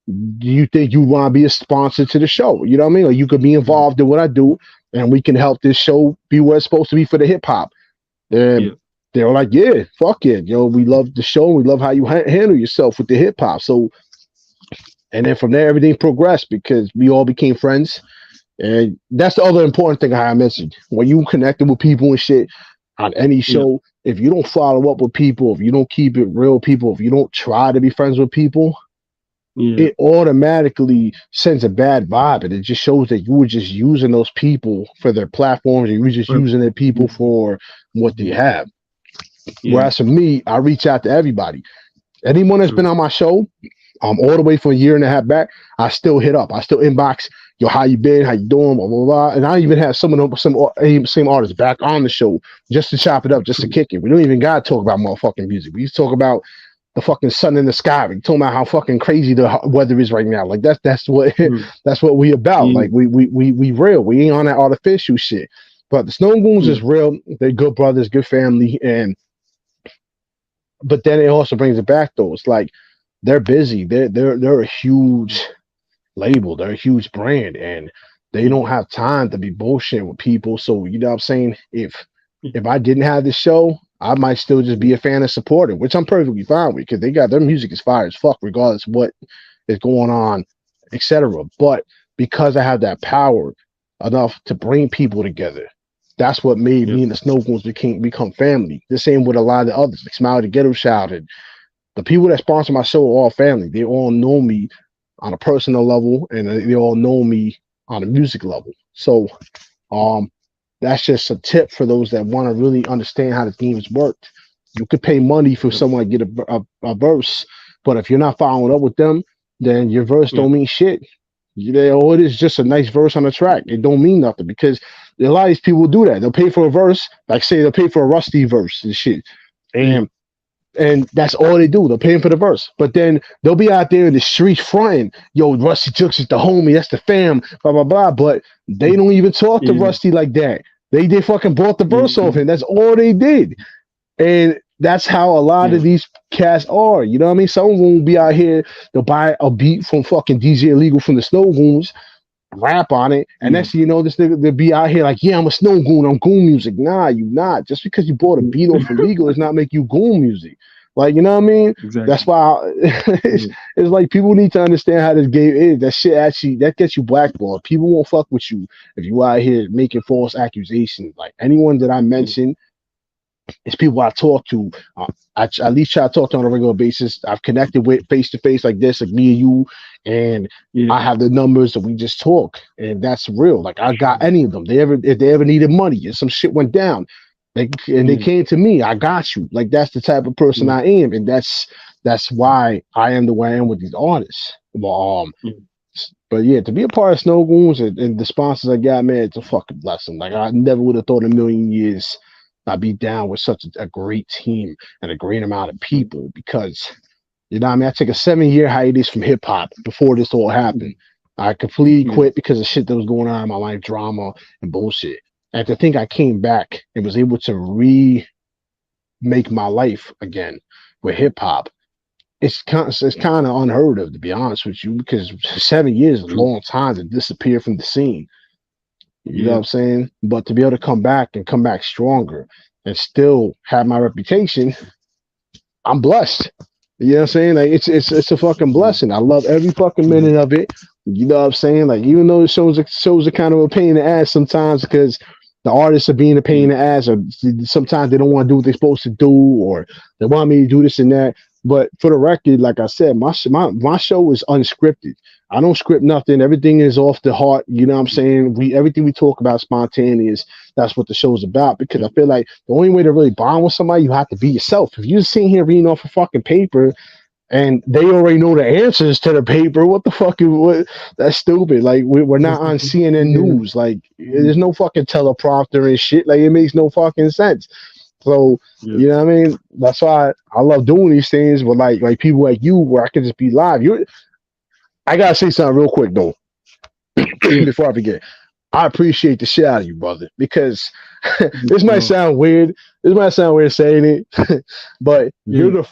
Do you think you want to be a sponsor to the show? You know what I mean? Or you could be involved in what I do, and we can help this show be what it's supposed to be for the hip hop. And they were like, yeah, fuck it. Yo, we love the show. We love how you handle yourself with the hip hop. So, and then from there, everything progressed because we all became friends. And that's the other important thing I mentioned. When you connected with people and shit on any show, if you don't follow up with people, if you don't keep it real, people, if you don't try to be friends with people, it automatically sends a bad vibe. And it just shows that you were just using those people for their platforms, and you were just using their people for what they have. Whereas for me, I reach out to everybody. Anyone that's been on my show, all the way from a year and a half back, I still hit up. I still inbox, yo, how you been? How you doing? Blah, blah, blah. And I even have some of them, same artists back on the show just to chop it up, just to kick it. We don't even got to talk about motherfucking music. We used to talk about the fucking sun in the sky. We talking about how fucking crazy the weather is right now. Like that's what that's what we about. Like we real. We ain't on that artificial shit. But the Snow Goons
Yeah.
is real. They're good brothers, good family, and but then it also brings it back though. It's like they're busy. They're a huge label. They're a huge brand, and they
Yeah.
don't have time to be bullshitting with people. So you know what I'm saying?
Yeah.
If I didn't have this show, I might still just be a fan and supporter, which I'm perfectly fine with because they got their music is fire as fuck, regardless of what is going on, etc. But because I have that power enough to bring people together, that's what made
Yeah.
me and the Snow Goons become family. The same with a lot of the others, like Smile the Ghetto Shout, and the people that sponsor my show are all family. They all know me on a personal level, and they all know me on a music level. So, um, that's just a tip for those that want to really understand how the games worked. You could pay money for
Yeah.
someone to get a verse, but if you're not following up with them, then your verse
Yeah.
don't mean shit. It is just a nice verse on the track. It don't mean nothing because a lot of these people do that. They'll pay for a verse, like say they'll pay for a Rusty verse and shit,
Yeah.
and that's all they do. They're paying for the verse, but then they'll be out there in the streets fronting, "Yo, Rusty Jux is the homie. That's the fam." Blah blah blah. But they don't even talk to
Yeah.
Rusty like that. They fucking bought the verse
Yeah.
off him. That's all they did, and that's how a lot
Yeah.
of these cats are. You know what I mean? Some of them will be out here. They'll buy a beat from fucking DJ Illegal from the Snow Goons, rap on it, and
Yeah.
next thing you know, this nigga they'll be out here like, "Yeah, I'm a Snow Goon. I'm goon music." Nah, you not. Just because you bought a beat off illegal does not make you goon music. Like, you know what I mean? That's
Exactly.
why it's,
Yeah.
it's like people need to understand how this game is. That shit actually that gets you blackballed. People won't fuck with you if you out here making false accusations. Like anyone that I
Yeah.
mentioned, it's people I talk to. I at least try to talk to on a regular basis. I've connected with face to face like this, like me and you, and
Yeah.
I have the numbers that we just talk, and that's real. Like I got
Yeah.
any of them. They ever if they ever needed money and some shit went down, they
Yeah.
came to me. I got you. Like that's the type of person
Yeah.
I am, and that's why I am the way I am with these artists.
Yeah.
But yeah, to be a part of Snow Goons and the sponsors I got, man, it's a fucking blessing. Like I never would have thought in a million years I'd be down with such a great team and a great amount of
Yeah.
people because you know what I mean. I took a 7 year hiatus from hip hop before this all happened. I completely
Yeah.
quit because of shit that was going on in my life, drama and bullshit. And to think I came back and was able to remake my life again with hip hop, it's kind of unheard of to be honest with you because 7 years is a
True.
long time to disappear from the scene. You know what
Yeah.
I'm saying? But to be able to come back and come back stronger and still have my reputation, I'm blessed. You know what I'm saying? Like it's a fucking
Yeah.
blessing. I love every fucking
Yeah.
minute of it. You know what I'm saying? Like even though the shows are kind of a pain in the ass sometimes because the artists are being a pain in
Yeah.
the ass, or sometimes they don't want to do what they're supposed to do, or they want me to do this and that. But for the record, like I said, my show is unscripted. I don't script nothing. Everything is off the heart. You know what I'm saying? Everything we talk about spontaneous. That's what the show's about. Because
Yeah.
I feel like the only way to really bond with somebody, you have to be yourself. If you're sitting here reading off a fucking paper and they already know the answers to the paper, what the fuck is what? That's stupid. Like we're not on CNN
Yeah.
News. Like there's no fucking teleprompter and shit. Like it makes no fucking sense. So
Yeah.
you know what I mean? That's why I love doing these things. But like people like you, where I can just be live. I gotta say something real quick though,
Yeah.
before I forget. I appreciate the shit out of you, brother, because this might
So,
sound weird. This might sound weird saying it, but
yeah.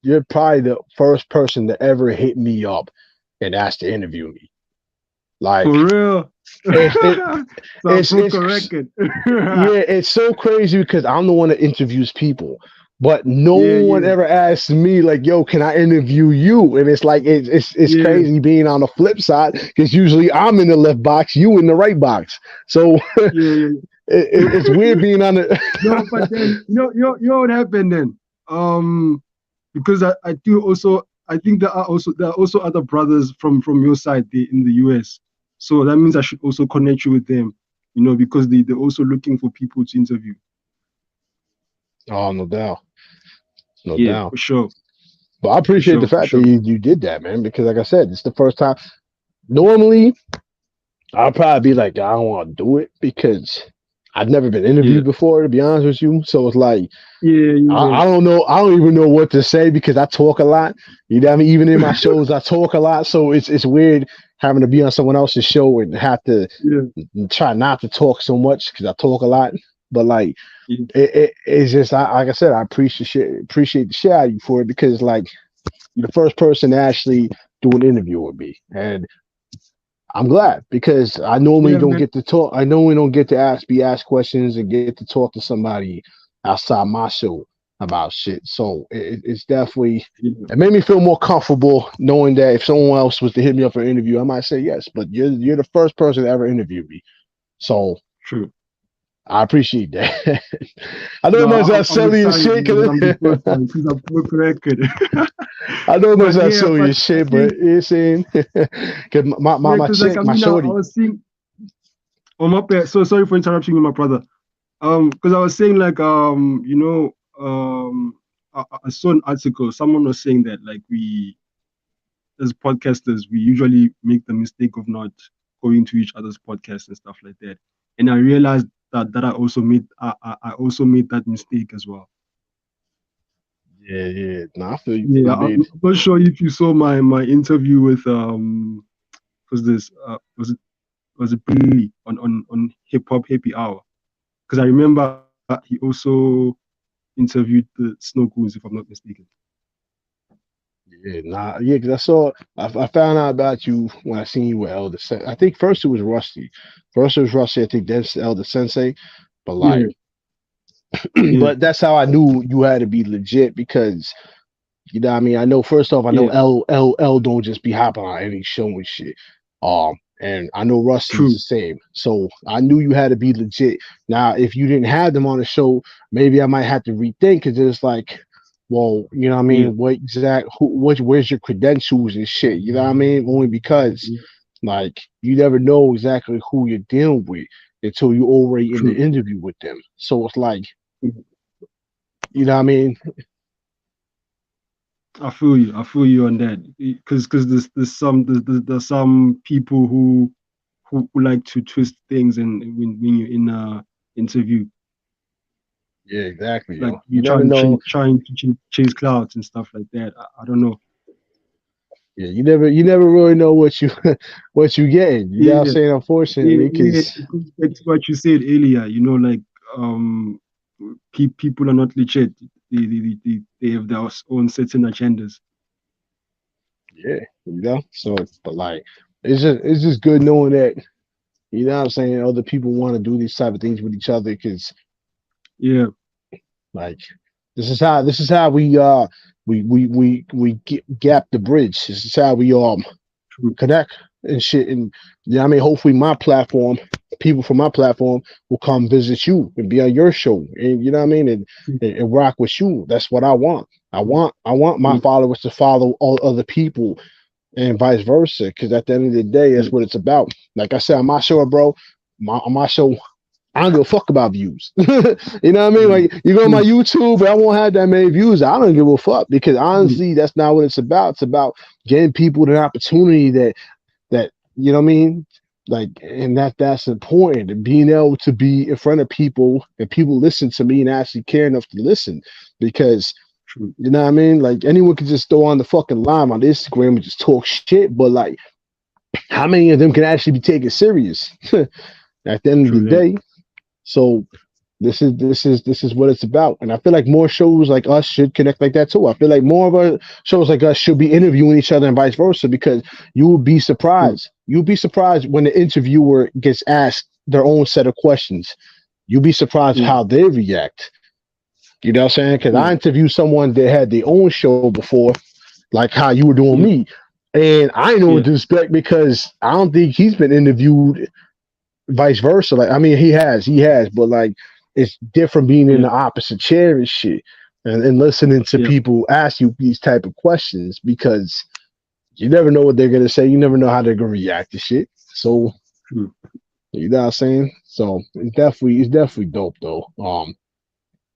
you're probably the first person to ever hit me up and ask to interview me. Like
For real.
it, it
So I
it's
broke a
it's
record.
yeah, it's so crazy because I'm the one that interviews people, but no
Yeah.
one
Yeah.
ever asks me like, "Yo, can I interview you?" And it's like it's
Yeah.
crazy being on the flip side because usually I'm in the left box, you in the right box. So
Yeah. Yeah.
it's weird being on the.
No, but then you know what happened then? Because I do also I think there are also other brothers from your side there in the US. So that means I should also connect you with them, because they're also looking for people to interview.
Oh, no doubt, no
Yeah,
doubt.
for sure.
But I
For
appreciate the
sure, for
fact that
sure.
you did that, man. Because like I said, it's the first time. Normally, I'll probably be like, I don't want to do it because I've never been
Yeah.
interviewed before, to be honest with you. So it's like
Yeah. Yeah.
I don't know. I don't even know what to say because I talk a lot. You know what I mean? Even in my shows, I talk a lot. So it's weird having to be on someone else's show and have to
Yeah.
try not to talk so much because I talk a lot. But like
Yeah.
it's just like I said, I appreciate the shit out of you for it because like you're the first person to actually do an interview with me, and I'm glad because I normally
Yeah,
don't
man.
get to talk. I normally don't get to be asked questions and get to talk to somebody outside my show about shit. So it's definitely
Yeah.
it made me feel more comfortable knowing that if someone else was to hit me up for an interview, I might say yes. But you're the first person to ever interview me, so
True.
I appreciate that. I know it
No,
must sound
I'm
silly as
excited,
shit
man. I'm the
because
first one since I broke record.
I know it must
But
sound
yeah,
silly
but
as
I
shit, but
think
it's saying because
yeah,
my
because like
chick,
I
my
mean, I
shorty.
was seeing. Oh my bad. So sorry for interrupting you, my brother. Because I was saying like I saw an article. Someone was saying that like we as podcasters we usually make the mistake of not going to each other's podcasts and stuff like that. And I realized that I also made that mistake as well.
Yeah, yeah. No, I feel you.
Yeah,
I
I'm
mean,
not sure if you saw my interview with was this was it Billy on Hip Hop Happy Hour? Because I remember he also interviewed the Snow Goons, if I'm not mistaken.
yeah, nah, yeah. Because I saw, I found out about you when I seen you with Elder. I think first it was Rusty. First it was Rusty. I think that's Elder Sensei. But
Yeah,
like,
yeah,
but that's how I knew you had to be legit because you know what I mean. I know first off, I know
yeah,
L don't just be hopping on any show and shit. And I know Rusty's the
true.
same. So I knew you had to be legit. Now, if you didn't have them on the show, maybe I might have to rethink because it's like, well, you know what I
Yeah,
mean? What exact where's your credentials and shit? You know what I mean? Only because
yeah,
like you never know exactly who you're dealing with until you're already in the
true.
interview with them. So it's like,
Mhm.
you know what I mean?
I feel you. I feel you on that. Because there's some people who like to twist things and when you're in a interview,
Yeah, exactly,
like
yo.
you
You never know.
trying to chase clouds and stuff like that. I don't know.
Yeah, you never really know what you what you getting. You know what I'm
Yeah,
saying?
yeah,
Unfortunately,
yeah.
because
It goes back to what you said earlier. Like um, people are not legit. They have their own certain agendas.
yeah, you know. So, but like, it's just good knowing that you know what I'm saying. Other people want to do these type of things with each other because
Yeah,
like this is how gap the bridge. This is how we
true.
connect and shit. And yeah, I mean, hopefully my platform, people from my platform will come visit you and be on your show. And you know what I mean?
True.
And rock with you. That's what I want. I want my
Yeah,
followers to follow all other people and vice versa. Cause at the end of the day,
yeah,
that's what it's about. Like I said on my show, bro, on my show, I don't give a fuck about views. You know what I mean?
yeah.
Like you go on my
True.
YouTube, but I won't have that many views. I don't give a fuck because
Yeah,
honestly, that's not what it's about. It's about getting people the opportunity that you know what I mean, like, and that's important. And being able to be in front of people and people listen to me and actually care enough to listen, because
true.
you know what I mean. Like anyone can just throw on the fucking line on Instagram and just talk shit, but like, how many of them can actually be taken serious at the end of the
True that.
day? So this is what it's about, and I feel like more shows like us should connect like that too. I feel like more of our shows like us should be interviewing each other and vice versa because you will be
True.
surprised. You'll be surprised when the interviewer gets asked their own set of questions. You'll be surprised
Yeah,
how they react. You know what I'm saying? Because
yeah,
I interviewed someone that had their own show before, like how you were doing
yeah,
me, and I know
yeah,
what to expect because I don't think he's been interviewed vice versa. Like, I mean, he has, but like, it's different being in
yeah,
the opposite chair and shit, and listening to
yeah.
people ask you these type of questions because you never know what they're gonna say. You never know how they're gonna react to shit. So
True.
you know what I'm saying. So it's definitely dope though.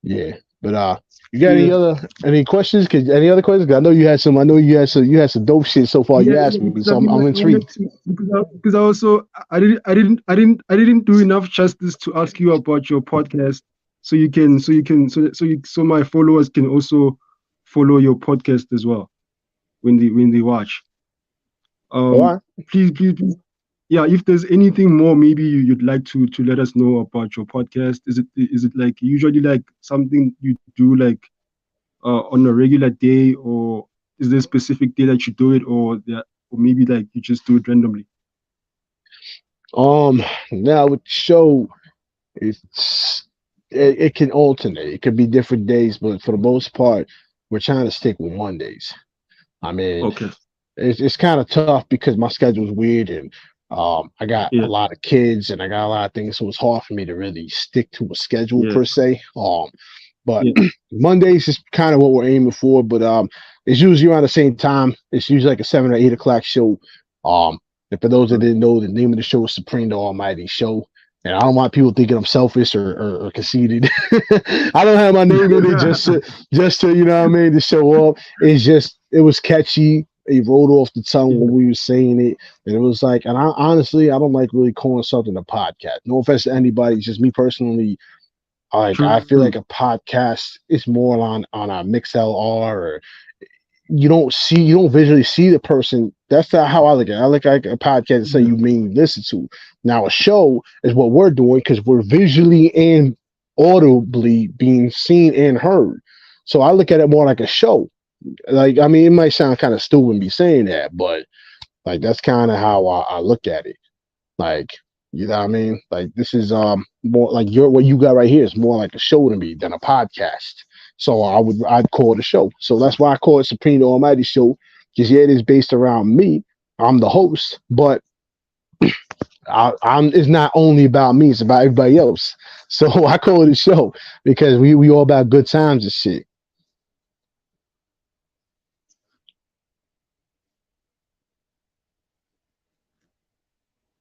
Yeah. But you got
Yeah.
any questions? Any other questions? 'Cause I know you had some. I know you had some dope shit so far. You
Yeah,
asked
yeah,
me,
because
so
I mean,
I'm
I wanted
intrigued.
to because I also I didn't do enough justice to ask you about your podcast, so my followers can also follow your podcast as well when they watch.
All
Um,
right.
please, yeah. If there's anything more, maybe you'd like to let us know about your podcast. Is it like usually like something you do like on a regular day, or is there a specific day that you do it, or maybe like you just do it randomly?
Now with the show, it's it can alternate. It could be different days, but for the most part, we're trying to stick with Mondays. I mean,
Okay.
it's kind of tough because my schedule is weird and I got a
Yeah.
lot of kids and I got a lot of things, so it's hard for me to really stick to a schedule
Yeah.
per se. But
Yeah.
Mondays is kind of what we're aiming for, but it's usually around the same time. It's usually like a 7 or 8 o'clock show. Um, and for those that
Okay.
didn't know, the name of the show is Supreme the Almighty Show. And I don't want people thinking I'm selfish or conceited. I don't have my name in it just to you know what I mean to show off. It's just it was catchy. It rolled off the tongue
Yeah.
when we were saying it, and it was like. And I honestly, I don't like really calling something a podcast. No offense to anybody, it's just me personally. Like I feel
True.
like a podcast is more on a MixLR or you don't visually see the person. That's not how I look at it. I look at a podcast and say
Yeah.
you mean listen to. Now a show is what we're doing because we're visually and audibly being seen and heard. So I look at it more like a show. Like I mean, it might sound kind of stupid me saying that, but like that's kind of how I look at it. Like, you know what I mean? Like this is more like your what you got right here is more like a show to me than a podcast. So I'd call it a show. So that's why I call it Supreme the Almighty Show. Because yeah, it is based around me. I'm the host, but I'm it's not only about me, it's about everybody else. So I call it a show because we all about good times and shit.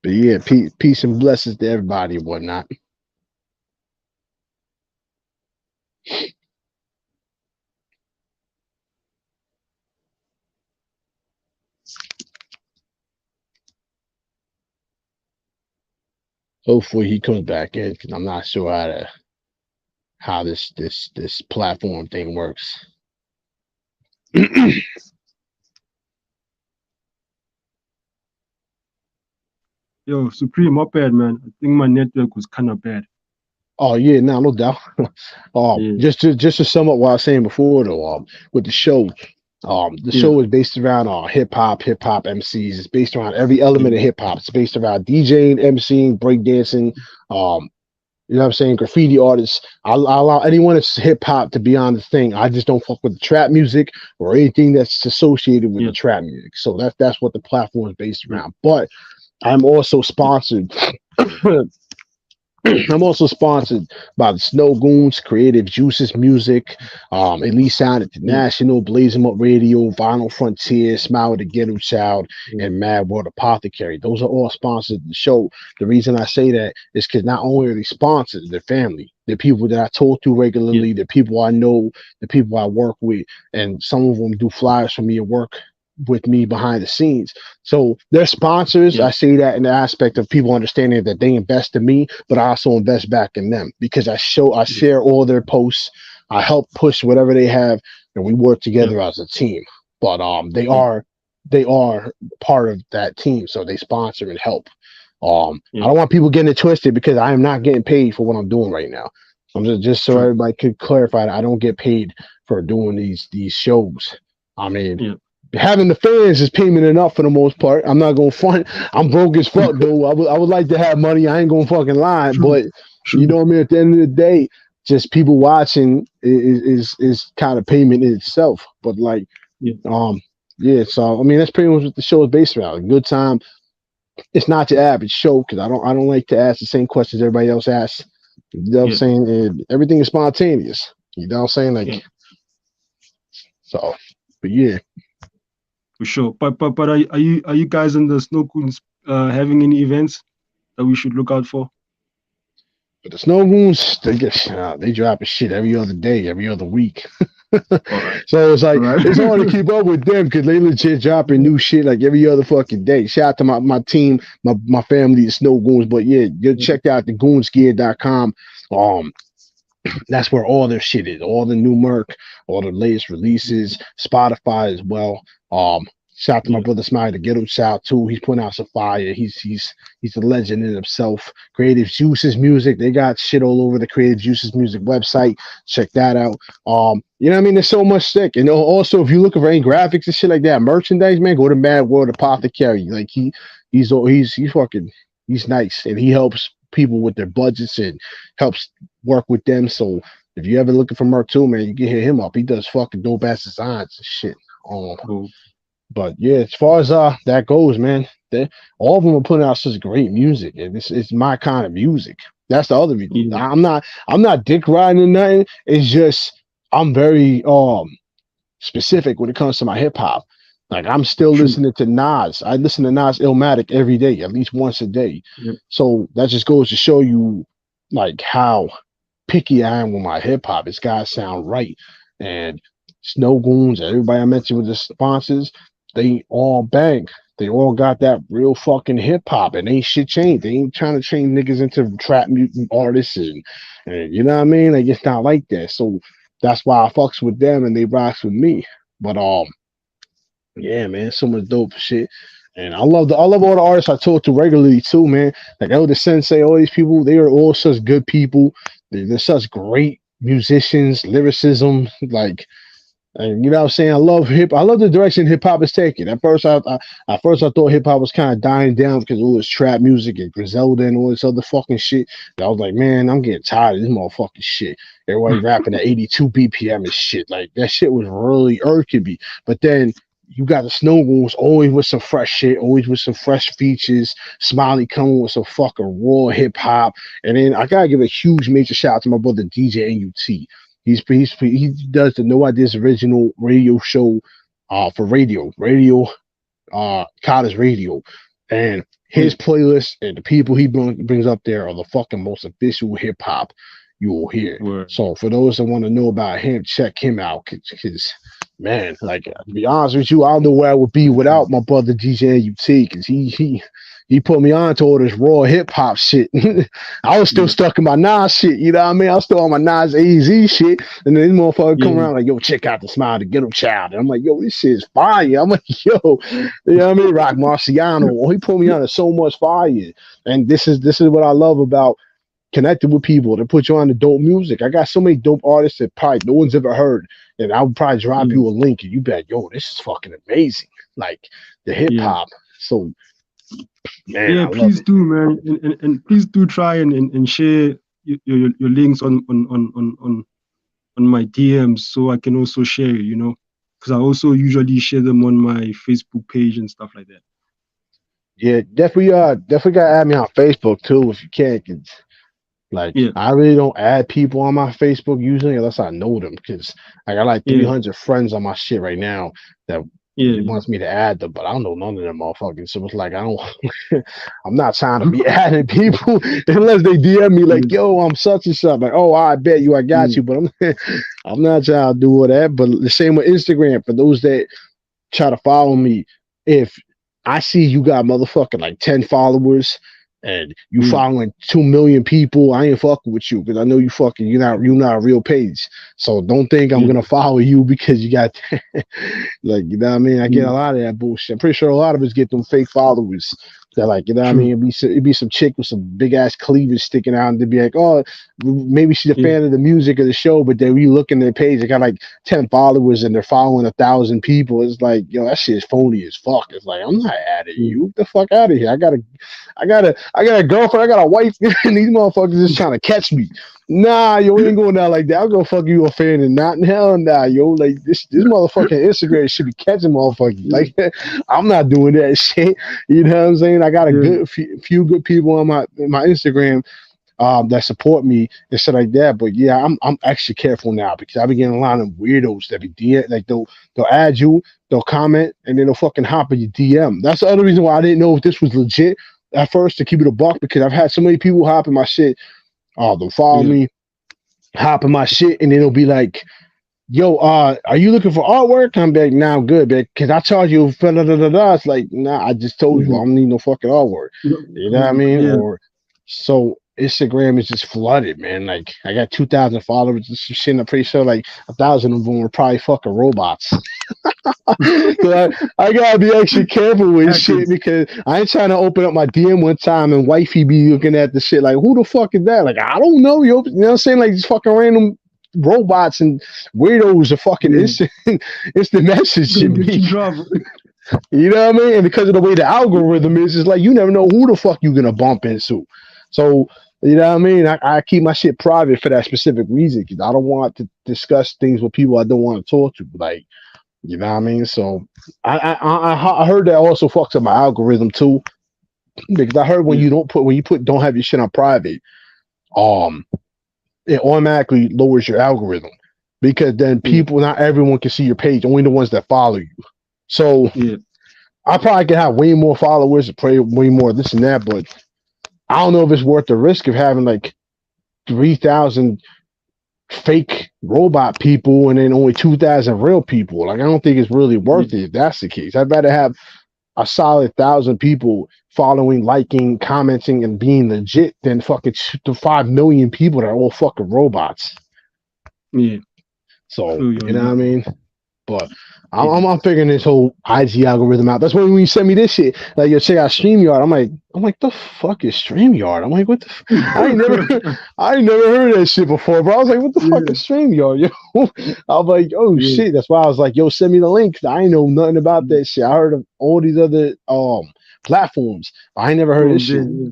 But yeah, peace and blessings to everybody and whatnot. Hopefully he comes back in because I'm not sure how this platform thing works.
Yo, Supreme, my bad, man. I think my network was kind of bad.
Oh yeah, no doubt.
Yeah.
Just to sum up what I was saying before, though, with the
Yeah.
show is based around hip hop MCs. It's based around every
Yeah.
element of hip hop. It's based around DJing, MCing, breakdancing. Um, you know what I'm saying? Graffiti artists. I allow anyone that's hip hop to be on the thing. I just don't fuck with the trap music or anything that's associated with the
Yeah.
trap music. So that's what the platform is based
Yeah.
around. But I'm also sponsored. I'm also sponsored by the Snow Goons, Creative Juices Music, Elite Sound
Yeah.
International, Blazing Up Radio, Vinyl Frontier, Smile with the Ghetto Child,
Yeah.
and Mad World Apothecary. Those are all sponsors of the show. The reason I say that is because not only are they sponsors, they're family. They're people that I talk to
Yeah.
regularly, they're people I know, the people I work with, and some of them do flyers for me and work with me behind the scenes. So they're sponsors.
Yeah.
I say that in the aspect of people understanding that they invest in me, but I also invest back in them because I
Yeah.
share all their posts. I help push whatever they have, and we work
Yeah.
together as a team. But
Yeah.
they are part of that team, so they sponsor and help. I
Yeah.
don't want people getting it twisted because I am not getting paid for what I'm doing right now. I'm just so
True.
everybody could clarify that I don't get paid for doing these shows. I mean,
Yeah.
having the fans is payment enough for the most part. I'm not gonna front. I'm broke as fuck though. I would like to have money. I ain't gonna fucking lie,
True.
but you
True.
know what I mean. At the end of the day, just people watching is kind of payment in itself. But like,
Yeah.
um, yeah. So I mean, that's pretty much what the show is based around. A good time. It's not your average show because I don't like to ask the same questions everybody else asks. You know what I'm
Yeah.
saying? And everything is spontaneous. You know what I'm saying?
Yeah.
Like so. But yeah.
For sure. But are you guys in the Snow Coons having any events that we should look out for?
But the Snow Goons, they dropping shit every other day, every other week.
All right.
So it's
All
like
right.
it's hard to keep up with them because they legit dropping new shit like every other fucking day. Shout out to my team, my family, the Snow Goons. But yeah, you check out the goonsgear.com. Um, that's where all their shit is, all the new merc, all the latest releases, Spotify as well. Shout out to my
Yeah.
brother Smiley to get him shout too. He's putting out some fire. He's a legend in himself. Creative Juices Music, they got shit all over the Creative Juices Music website. Check that out. You know what I mean? There's so much sick. And also if you're looking for any graphics and shit like that, merchandise, man, go to Mad World Apothecary. Like he's fucking he's nice and he helps people with their budgets and helps work with them. So if you ever looking for Merc too, man, you can hit him up. He does fucking dope ass designs and shit.
Oh,
But yeah, as far as that goes, man, all of them are putting out such great music, and it's my kind of music. That's the other reason.
yeah.
I'm not dick riding or nothing. It's just I'm very specific when it comes to my hip hop. Like I'm still
True.
listening to Nas. I listen to Nas Illmatic every day, at least once a day.
Yep.
So that just goes to show you like how picky I am with my hip hop. It's gotta sound right. And Snow Goons, everybody I mentioned with the sponsors, they all bang. They all got that real fucking hip hop, and ain't shit changed. They ain't trying to change niggas into trap mutant artists, and you know what I mean. Like it's not like that. So that's why I fucks with them, and they rocks with me. But yeah, man, so much dope shit. And I love all the artists I talk to regularly too, man. Like Elder Sensei, all these people, they are all such good people. They're such great musicians, lyricism, like and you know what I'm saying? I love the direction hip hop is taking. At first I thought hip hop was kind of dying down because all this trap music and Griselda and all this other fucking shit. And I was like, man, I'm getting tired of this motherfucking shit. Everybody rapping at 82 BPM and shit. Like that shit was really irking me. But then you got the Snow Goons always with some fresh shit, always with some fresh features. Smiley coming with some fucking raw hip hop. And then I gotta give a huge major shout out to my brother DJ NUT. He does the No Ideas original radio show for Cottage Radio, and his playlist and the people he brings up there are the fucking most official hip hop you will hear.
Word.
So for those that want to know about him, check him out because man, like to be honest with you, I don't know where I would be without my brother DJ NUT because he put me on to all this raw hip hop shit. I was still stuck in my Nas shit, you know what I mean? I was still on my Nas AZ shit. And then this motherfucker come around like, yo, check out the Smile to Get Him Child. And I'm like, yo, this shit is fire. I'm like, yo, you know what I mean? Rock Marciano. Oh, he put me on to so much fire. And this is what I love about connecting with people to put you on the dope music. I got so many dope artists that probably no one's ever heard. And I would probably drop you a link and you bet, yo, this is fucking amazing. Like the hip hop. So man,
yeah, please do, man, and please do try and share your links on my DMs so I can also share, you know, because I also usually share them on my Facebook page and stuff like that.
Yeah, definitely gotta add me on Facebook too if you can. Cause like I really don't add people on my Facebook usually unless I know them because I got like 300 friends on my shit right now that wants me to add them, but I don't know none of them motherfuckers. So it's like I'm not trying to be adding people unless they DM me like, yo, I'm such and such. Like, oh, I bet you, I got you, but I'm not trying to do all that. But the same with Instagram for those that try to follow me. If I see you got motherfucking like 10 followers and you following 2 million people, I ain't fucking with you because I know you're not a real page. So don't think I'm gonna follow you because you got like, you know what I mean? I get a lot of that bullshit. I'm pretty sure a lot of us get them fake followers that like, you know what I mean? It'd be some chick with some big ass cleavage sticking out and they'd be like, oh, maybe she's a fan of the music of the show, but then we look in their page, they got like 10 followers and they're following 1,000 people. It's like, yo, that shit is phony as fuck. It's like, I'm not adding you. Get the fuck out of here. I got a girlfriend, I got a wife, and these motherfuckers just trying to catch me. Nah, yo, we ain't going down like that. I'm gonna fuck you a fan and not in hell, nah, yo. Like this motherfucking Instagram should be catching motherfuckers. Like I'm not doing that shit. You know what I'm saying? I got a few good people on my Instagram that support me and shit like that. But yeah, I'm extra careful now because I've been getting a lot of weirdos that be DM, like they'll add you, they'll comment, and then they'll fucking hop in your DM. That's the other reason why I didn't know if this was legit at first, to keep it a buck, because I've had so many people hop in my shit they'll follow
Yeah.
me, hop in my shit, and then it'll be like, yo, are you looking for artwork? I'm like, nah, I'm good, man. Cause I charge you for da da da da. It's like, nah, I just told you I
Mhm.
don't need no fucking artwork. You know what I mean?
Yeah.
Or so Instagram is just flooded, man. Like I got 2,000 followers and some shit. And I'm pretty sure like 1,000 of them were probably fucking robots. So I gotta be extra careful with shit
Hackers.
because I ain't trying to open up my DM one time and wifey be looking at the shit like, who the fuck is that? Like, I don't know, yo. You know what I'm saying? Like these fucking random robots and weirdos are fucking
Yeah.
instant
Gonna
messaging
get
me.
you trouble.
You know what I mean? And because of the way the algorithm is, it's like you never know who the fuck you gonna bump into. So you know what I mean? I keep my shit private for that specific reason because I don't want to discuss things with people I don't want to talk to. Like, you know what I mean? So I heard that also fucks up my algorithm too because I heard
Yeah.
when you put don't have your shit on private, um, it automatically lowers your algorithm because then
Yeah.
people, not everyone can see your page, only the ones that follow you. So
Yeah.
I probably could have way more followers, pray way more this and that, but I don't know if it's worth the risk of having like 3,000 fake robot people and then only 2,000 real people. Like I don't think it's really
Yeah.
worth it if that's the case. I'd rather have a solid 1,000 people following, liking, commenting, and being legit than fucking to 5 million people that are all fucking robots.
Yeah.
So
Feel you
you
on
know what I
that one.
mean? But
Yeah.
I'm figuring this whole IG algorithm out. That's why when you send me this shit, like yo, check out StreamYard. I'm like, the fuck is StreamYard? I'm like, what the? I ain't never, I ain't never heard of that shit before, bro. I was like, what the fuck
Yeah.
is StreamYard, yo? I'm like, oh
Yeah.
shit. That's why I was like, yo, send me the link. I ain't know nothing about that shit. I heard of all these other platforms. I ain't never heard of this
Forms, yeah,
shit.
yeah.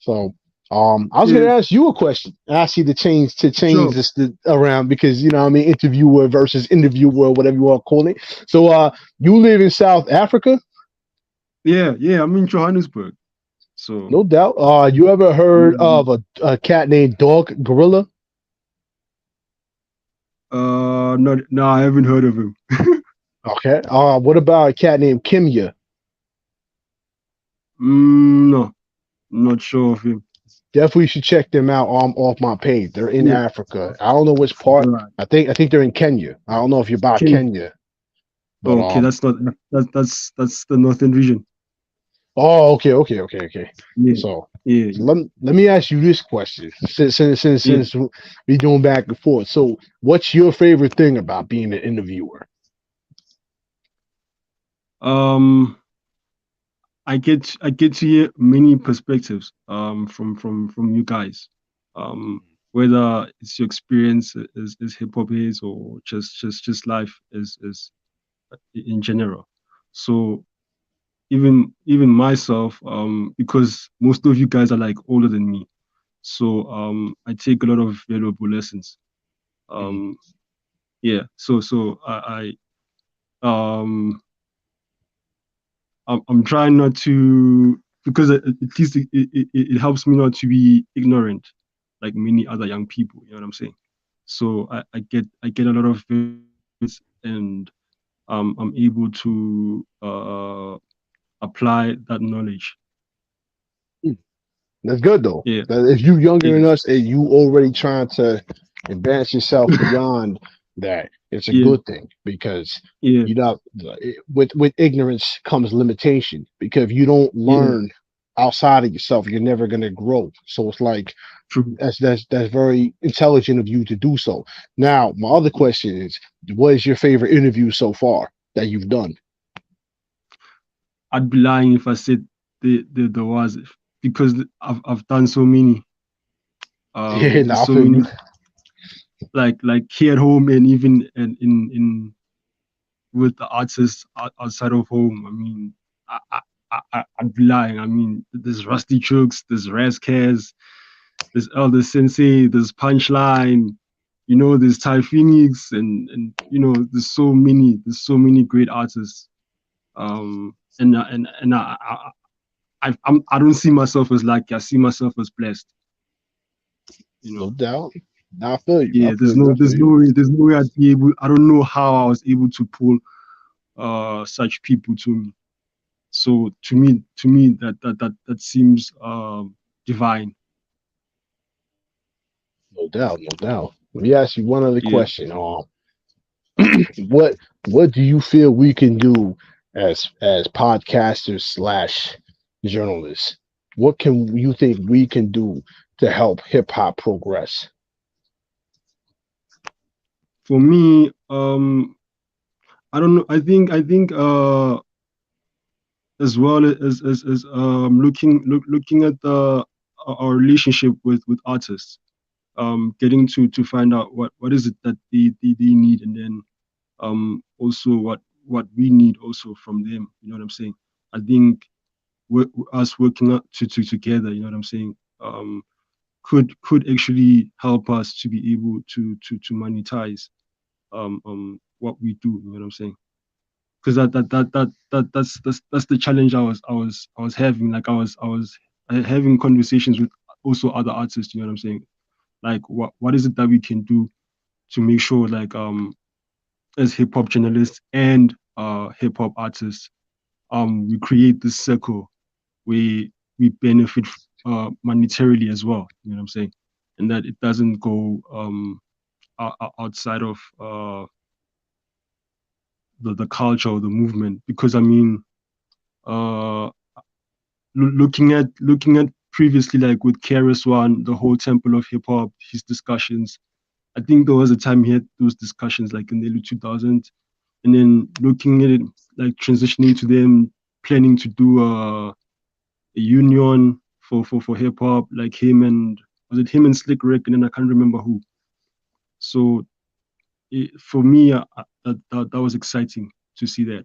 So I was gonna
Yeah.
ask you a question. Ask you to change
Sure.
this around because you know what I mean interviewer versus interviewer, whatever you want to call it. So you live in South Africa,
Yeah. Yeah. I'm in Johannesburg. So
no doubt. You ever heard
I'm
of a cat named Dog Gorilla?
not no, I haven't heard of him.
Okay. What about a cat named Kimya?
No, not sure of him.
Definitely should check them out off my page. They're in
Yeah.
Africa. I don't know which part.
Right.
I think they're in Kenya. I don't know if you're by
Ken.
Kenya, but
Okay, that's not that's the northern region.
Oh, okay.
Yeah.
So,
Yeah.
let me ask you this question,
Yeah.
since we doing back and forth. So, what's your favorite thing about being an interviewer?
Um, I get to hear many perspectives from you guys. Whether it's your experience as hip hop is or just life is in general. So even myself, because most of you guys are like older than me. So I take a lot of valuable lessons.
Mhm.
Um, yeah. So I I'm trying not to because at least it helps me not to be ignorant like many other young people. You know what I'm saying? So I get a lot of this and I'm able to apply that knowledge.
Mm. That's good though.
Yeah.
That if you younger
Yeah.
than us and you already trying to advance yourself beyond that, it's a
Yeah.
good thing because
Yeah.
you know with ignorance comes limitation because if you don't
Yeah.
learn outside of yourself, you're never gonna grow. So it's like
True.
that's very intelligent of you to do so. Now, my other question is, what is your favorite interview so far that you've done?
I'd be lying if I said there was because I've done so many.
Yeah,
There's
now I
so
feel you.
many like here at home and even in with the artists outside of home. I mean, I'd be lying. I mean, there's Rusty Chooks, there's Raz Cares, there's Elder Sensei, there's Punchline, you know, there's Ty Phoenix, and you know, there's so many great artists. And I don't see myself as lucky. I see myself as blessed. You
No
know,
doubt. Now I feel you. I
yeah.
feel you. I feel you.
There's no way I'd be able. I don't know how I was able to pull such people to me. So to me that seems divine.
No doubt, no doubt. Let me ask you one other
Yeah.
question. What what do you feel we can do as podcasters slash journalists? What can you think we can do to help hip hop progress?
For me, I don't know. I think as well as looking at the our relationship with artists, getting to find out what is it that they need, and then also what we need also from them. You know what I'm saying? I think us working up together. You know what I'm saying? Could actually help us to be able to monetize what we do. You know what I'm saying? Because that's the challenge I was having. Like I was having conversations with also other artists. You know what I'm saying? Like what is it that we can do to make sure like as hip hop journalists and hip hop artists we create this circle where we benefit monetarily as well. You know what I'm saying? And that it doesn't go outside of the culture or the movement. Because I mean, uh, looking at previously, like with KRS One, the whole Temple of Hip Hop, his discussions. I think there was a time he had those discussions like in the early 2000s, and then looking at it like transitioning to them planning to do a union for hip hop, like him and was it him and Slick Rick, and then I can't remember who. So for me, that was exciting to see that.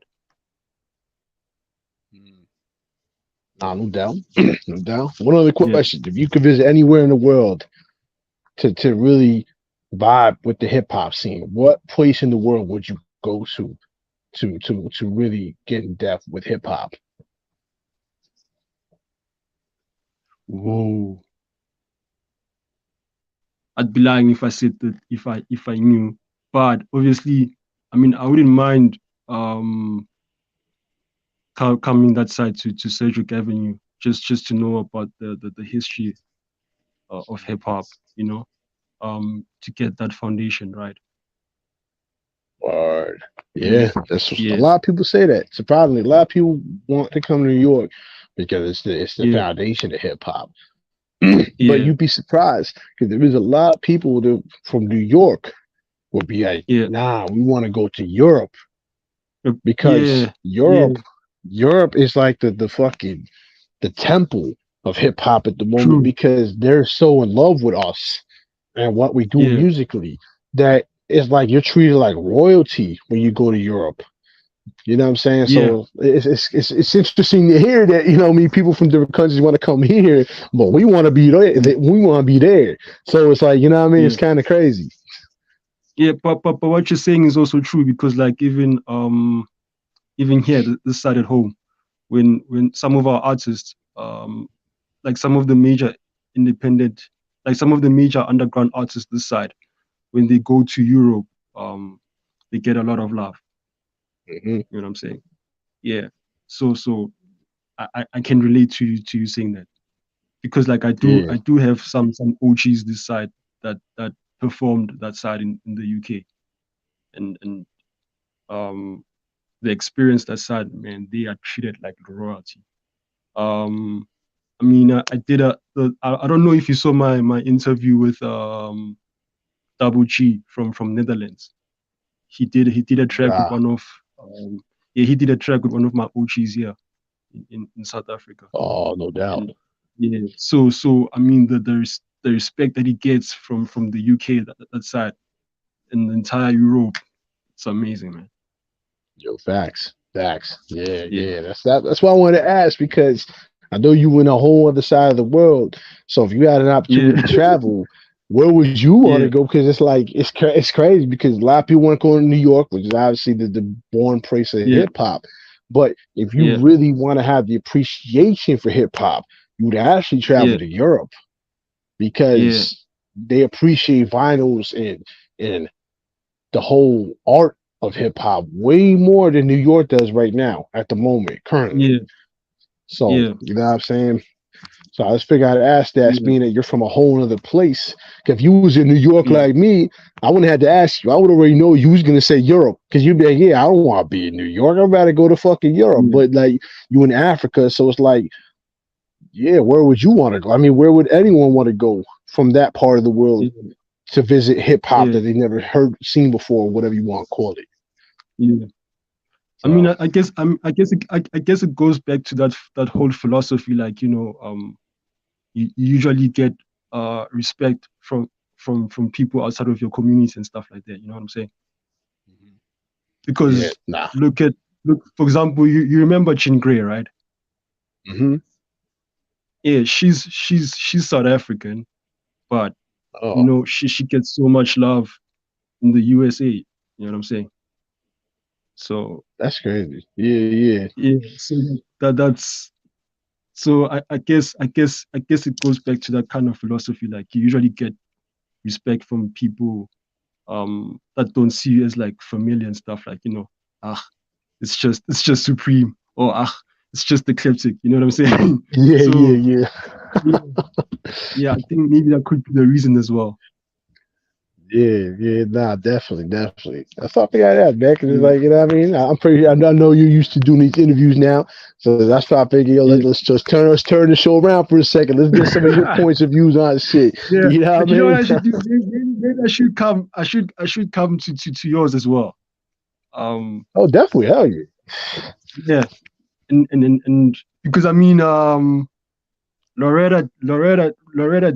Nah, no doubt, no doubt. One other
Yeah.
question: if you could visit anywhere in the world to really vibe with the hip hop scene, what place in the world would you go to really get in depth with hip hop?
Whoa. I'd be lying if I said that if I knew. But obviously, I mean, I wouldn't mind coming that side to Cedric Avenue just to know about the history of hip hop. You know, to get that foundation right.
Word.
Yeah.
Yeah, that's a
Yeah.
lot of people say that. Surprisingly, a lot of people want to come to New York because it's the
Yeah.
foundation of hip hop. But
Yeah.
you'd be surprised because there is a lot of people that from New York will be like,
Yeah.
nah, we want to go to Europe because
Yeah. Yeah.
Europe is like the fucking the temple of hip hop at the moment
True.
because they're so in love with us and what we do
Yeah.
musically that it's like you're treated like royalty when you go to Europe. You know what I'm saying?
Yeah.
So it's interesting to hear that I mean people from different countries want to come here, but we want to be there. We want to be there. So it's like what I mean. It's
Yeah.
kind of crazy.
Yeah. But what you're saying is also true because like even here this side at home when some of our artists like some of the major independent like some of the major underground artists this side when they go to Europe they get a lot of love.
Hmm.
You know what I'm saying? Yeah. So I can relate to you saying that because like
Yeah,
I do have some OGs this side that performed that side in the UK and um the experience that side, man, they are treated like royalty. Um I mean I did I don't know if you saw my interview with Double G from Netherlands. He did a track with
nah.
one of yeah, he did a track with one of my OGs here in South Africa.
Oh, no doubt.
And yeah, so I mean the respect that he gets from the UK that side and the entire Europe, it's amazing, man.
Yo, facts, facts. Yeah,
Yeah,
yeah. That's why I wanted to ask because I know you in a whole other side of the world. So if you had an
yeah,
opportunity to travel, where would you want to
yeah,
go? Because it's like it's crazy because a lot of people want to go to New York, which is obviously the born place of
yeah,
hip hop. But if you
yeah,
really want to have the appreciation for hip hop, you would actually travel
yeah,
to Europe
yeah,
because they appreciate vinyls and the whole art of hip hop way more than New York does right now at the moment, currently.
yeah,
So,
yeah,
you know what I'm saying? So I just figured I'd ask that,
yeah,
being that you're from a whole other place. 'Cause if you was in New York
yeah,
like me, I wouldn't have to ask you. I would already know you was gonna say Europe, because you'd be like, yeah, I don't want to be in New York. I'd rather go to fucking Europe.
yeah,
But like you in Africa, so it's like, yeah, where would you want to go? I mean, where would anyone want to go from that part of the world
yeah,
to visit hip hop
yeah,
that they never heard, seen before, whatever you want to call it?
yeah. I mean,
So
I guess it goes back to that whole philosophy, like, you usually get respect from people outside of your community and stuff like that. You know what I'm saying?
yeah,
Because
nah.
look at look for example, you remember Chin Gray, right?
Hmm.
Yeah, she's South African, but
Oh,
she gets so much love in the USA. You know what I'm saying? So
that's crazy. Yeah, yeah.
yeah, so that's so I guess it goes back to that kind of philosophy. Like you usually get respect from people that don't see you as like familiar and stuff, like, ah, it's just supreme, or ah, it's just ecliptic, you know what I'm saying?
Yeah, yeah,
So
yeah.
yeah, yeah, I think maybe that could be the reason as well.
Yeah, yeah, nah, definitely, definitely. That's something I that, man. Cause it's
Yeah,
like, you know what I mean? I know you're used to doing these interviews now. So that's why I figured, yo,
yeah,
let's just turn the show around for a second. Let's get some of your points of views on shit.
yeah.
You know
But
what I
you know what
mean?
I should do? Maybe I should come. I should come to yours as well. Um,
Oh, definitely. Hell yeah.
yeah, and because I mean, Loretta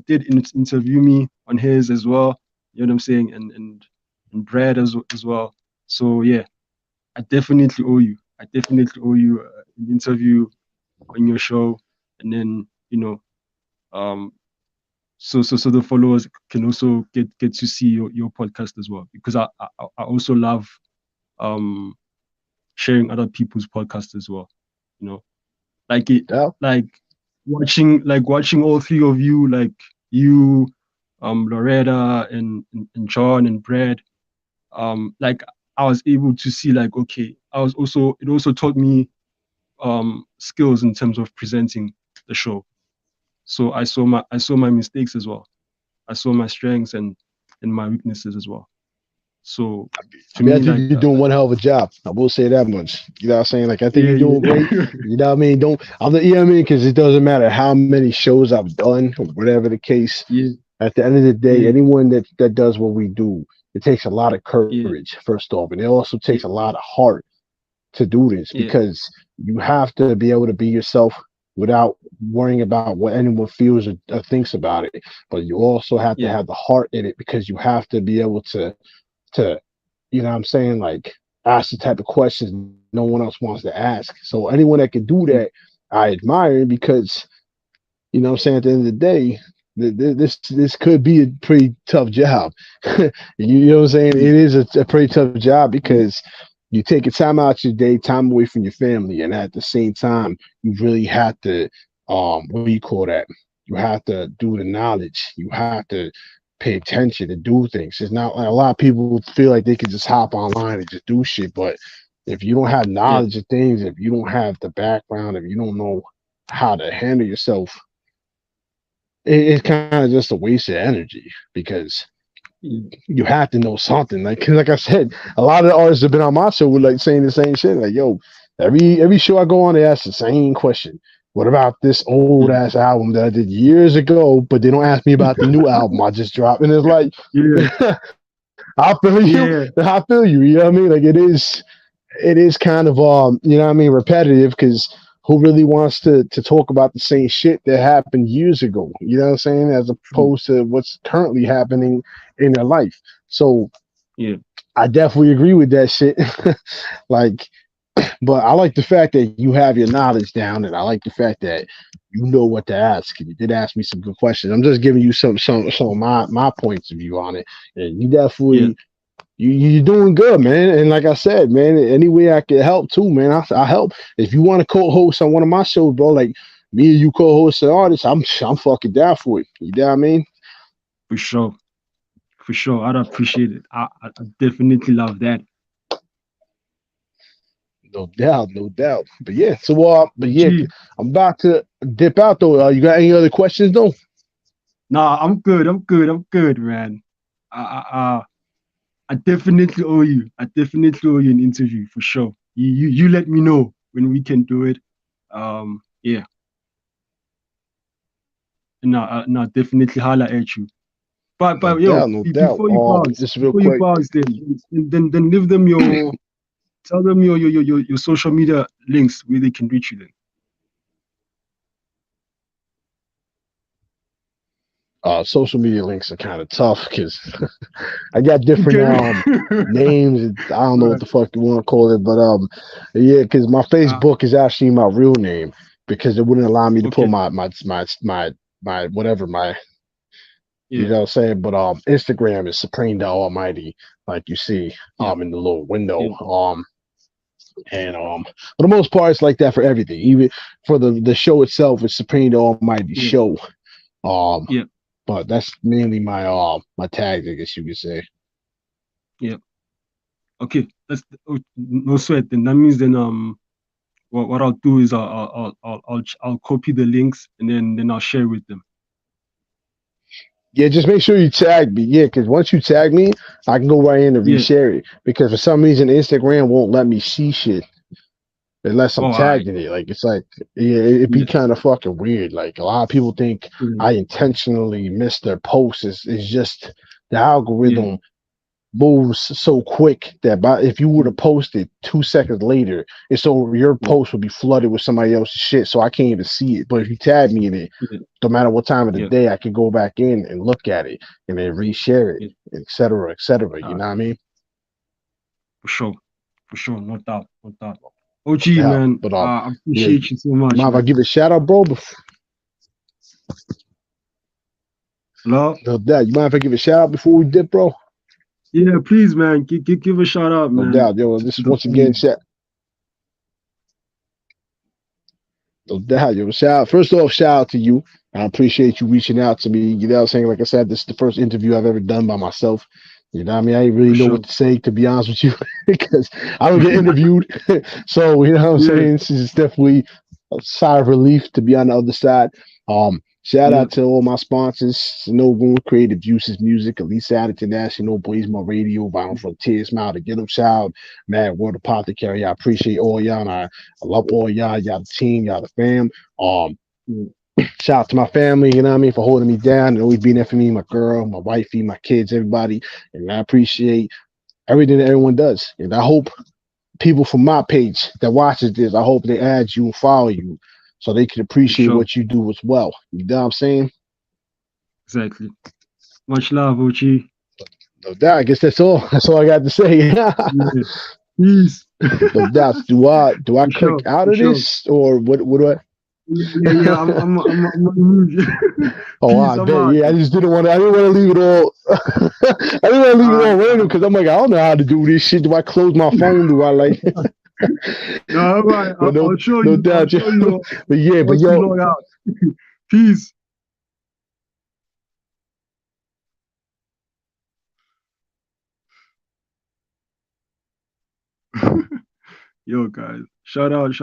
did interview me on his as well. You know what I'm saying? And Brad as well. So yeah, I definitely owe you. I definitely owe you an interview on your show, and then um, so the followers can also get to see your podcast as well, because I also love um sharing other people's podcasts as well. You know, like it
Yeah.
like watching all three of you, like you, Loretta and John and Brad. Like I was able to see, like, okay, it also taught me skills in terms of presenting the show. So I saw my mistakes as well. I saw my strengths and my weaknesses as well. So
I
to
mean, I
me,
think
like,
you're doing one hell of a job. I will say that much. You know what I'm saying? Like, I think
yeah,
you're doing great.
yeah,
You know what I mean? You know what I mean? Because it doesn't matter how many shows I've done or whatever the case.
yeah,
At the end of the day,
yeah,
anyone that does what we do, it takes a lot of
yeah,
courage, first off, and it also
yeah,
takes a lot of heart to do this,
yeah,
because you have to be able to be yourself without worrying about what anyone feels or thinks about it. But you also have to
yeah,
have the heart in it, because you have to be able to you know what I'm saying, like, ask the type of questions no one else wants to ask. So anyone that can do
yeah,
that, I admire, because you know what I'm saying, at the end of the day, this could be a pretty tough job. You know what I'm saying? It
yeah,
is a pretty tough job,
yeah,
because you take a time out your day, time away from your family, and at the same time, you really have to what do you call that? You have to do the knowledge. You have to pay attention to do things. It's not like a lot of people feel like they can just hop online and just do shit, but if you don't have
yeah,
knowledge of things, if you don't have the background, if you don't know how to handle yourself, it's kind of just a waste of energy, because
yeah,
you have to know something. Like I said, a lot of the artists have been on my show with like saying the same shit. Like, yo, every show I go on, they ask the same question. What about this old
yeah,
ass album that I did years ago? But they don't ask me about the new album I just dropped. And it's like,
yeah,
I feel you.
yeah,
I feel you. You know what I mean? Like, it is kind of you know what I mean, repetitive, because who really wants to talk about the same shit that happened years ago? You know what I'm saying? As
true,
opposed to what's currently happening in their life. So
yeah,
I definitely agree with that shit. Like, but I like the fact that you have your knowledge down, and I like the fact that you know what to ask. And you did ask me some good questions. I'm just giving you some of my points of view on it. And you
yeah,
definitely you're doing good, man. And like I said, man, any way I can help too, man, I help. If you want to co-host on one of my shows, bro, like me and you co-host an artist, I'm fucking down for it. You know what I mean?
for sure, for sure. I'd appreciate it. I definitely love that.
No doubt, no doubt. But yeah, but yeah,
Gee,
I'm about to dip out though. You got any other questions though?
nah, I'm good. I'm good. I'm good, man. I, I, I I definitely owe you. I definitely owe you an interview for sure. You let me know when we can do it. Yeah, no, definitely holla at you.
No
But yo,
doubt, no doubt. Just real
before you
quick.
bounce, then leave them tell them your social media links where they can reach you. Then.
Social media links are kind of tough because I got different
Okay.
names. I don't know what
Right.
the fuck you want to call it, but yeah, because my
Uh,
Facebook is actually my real name because it wouldn't allow me to put
okay.
my whatever my you
Yeah.
know what I'm saying. But Instagram is Supreme the Almighty, like you see
Yeah.
in the little window.
Yeah.
And for the most part, it's like that for everything. Even for the show itself, it's Supreme the Almighty
Yeah.
show. Um,
Yeah.
but that's mainly my tags, I guess you could say.
Yeah. Okay. That's no sweat. Then that means then what I'll do is I'll copy the links and then I'll share with them.
Yeah, just make sure you tag me. Yeah, because once you tag me, I can go right in and
Yeah.
reshare it. Because for some reason, Instagram won't let me see shit unless I'm
Oh, all right.
tagged in it. Like it's like, yeah, it'd be
Yeah.
kind of fucking weird. Like a lot of people think
Yeah.
I intentionally miss their posts. It's just the
Yeah.
algorithm moves so quick that if you were to
Yeah.
post it 2 seconds later, it's over. Your
Yeah.
post would be flooded with somebody else's shit, so I can't even see it. But if you tag me in it,
Yeah.
no matter what time of the
Yeah.
day, I can go back in and look at it and then reshare it,
Yeah.
et cetera, et cetera. You
Uh,
know what I mean?
for sure. For sure. No doubt. No doubt. OG,
No doubt.
man.
But
I
yeah,
appreciate you so much,
mind if I
man.
give a shout out, bro?
Hello?
No doubt. You mind if I give a shout out before we dip, bro?
Yeah, please, man. Give a shout out,
No
man,
doubt. Yo,
to
this
the
once again,
family.
shout. No doubt. Yo, shout out. First off, shout out to you. I appreciate you reaching out to me. You know what I'm saying? Like I said, this is the first interview I've ever done by myself. You know what I mean? I didn't really
For
know
sure.
what to say, to be honest with you, because I don't get interviewed. So, you know what I'm
Yeah.
saying? This is definitely a sigh of relief to be on the other side. Shout
Yeah.
out to all my sponsors, Snow Creative Juices Music, Elisa International, Blaze Radio, Vinyl Frontier, Smile to Get Them Child, Mad World Apothecary. I appreciate all y'all, and I love all y'all. Y'all the team, y'all the fam. Um,
Yeah.
Shout out to my family, you know what I mean, for holding me down and always being there for me, my girl, my wifey, my kids, everybody. And I appreciate everything that everyone does. And I hope people from my page that watches this, I hope they add you and follow you so they can
For
appreciate
sure.
what you do as well. You know what I'm saying?
Exactly. Much love, OG.
No doubt. I guess that's all. That's all I got to say.
Yeah. Peace.
No doubt. Do I
For
click
sure.
out
For
of
sure.
this or what do
Yeah. I'm on mute.
Oh,
Peace.
I
I'm
bet.
out.
Yeah, I just didn't want to. I didn't want to leave it all. I didn't want to leave it all random because I'm like, I don't know how to do this shit. Do I close my phone? Do I like?
No, all right.
But no,
I'll show
no
you. I'll
doubt, yo.
show you
But yeah, but
once we
yo,
log out. Peace. Yo, guys. Shout out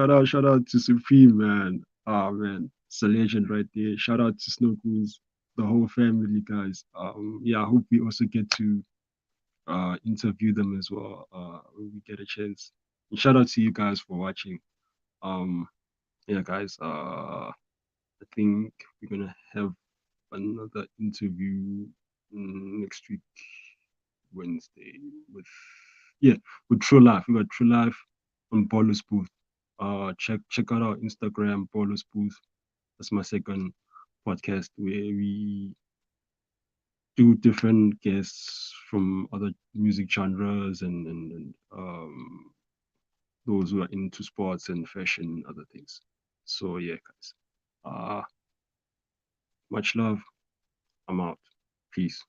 to Supreme, man. Ah, man. It's a legend right there. Shout out to Snowgoons, the whole family, guys. Yeah, I hope we also get to interview them as well when we get a chance. And shout out to you guys for watching. Um, yeah, guys. I think we're gonna have another interview next week, Wednesday, with yeah, with True Life. We got True Life on Bolus Booth. Check out our Instagram, Bolus Booth. That's my second podcast where we do different guests from other music genres and those who are into sports and fashion and other things. So yeah, guys. Much love. I'm out. Peace.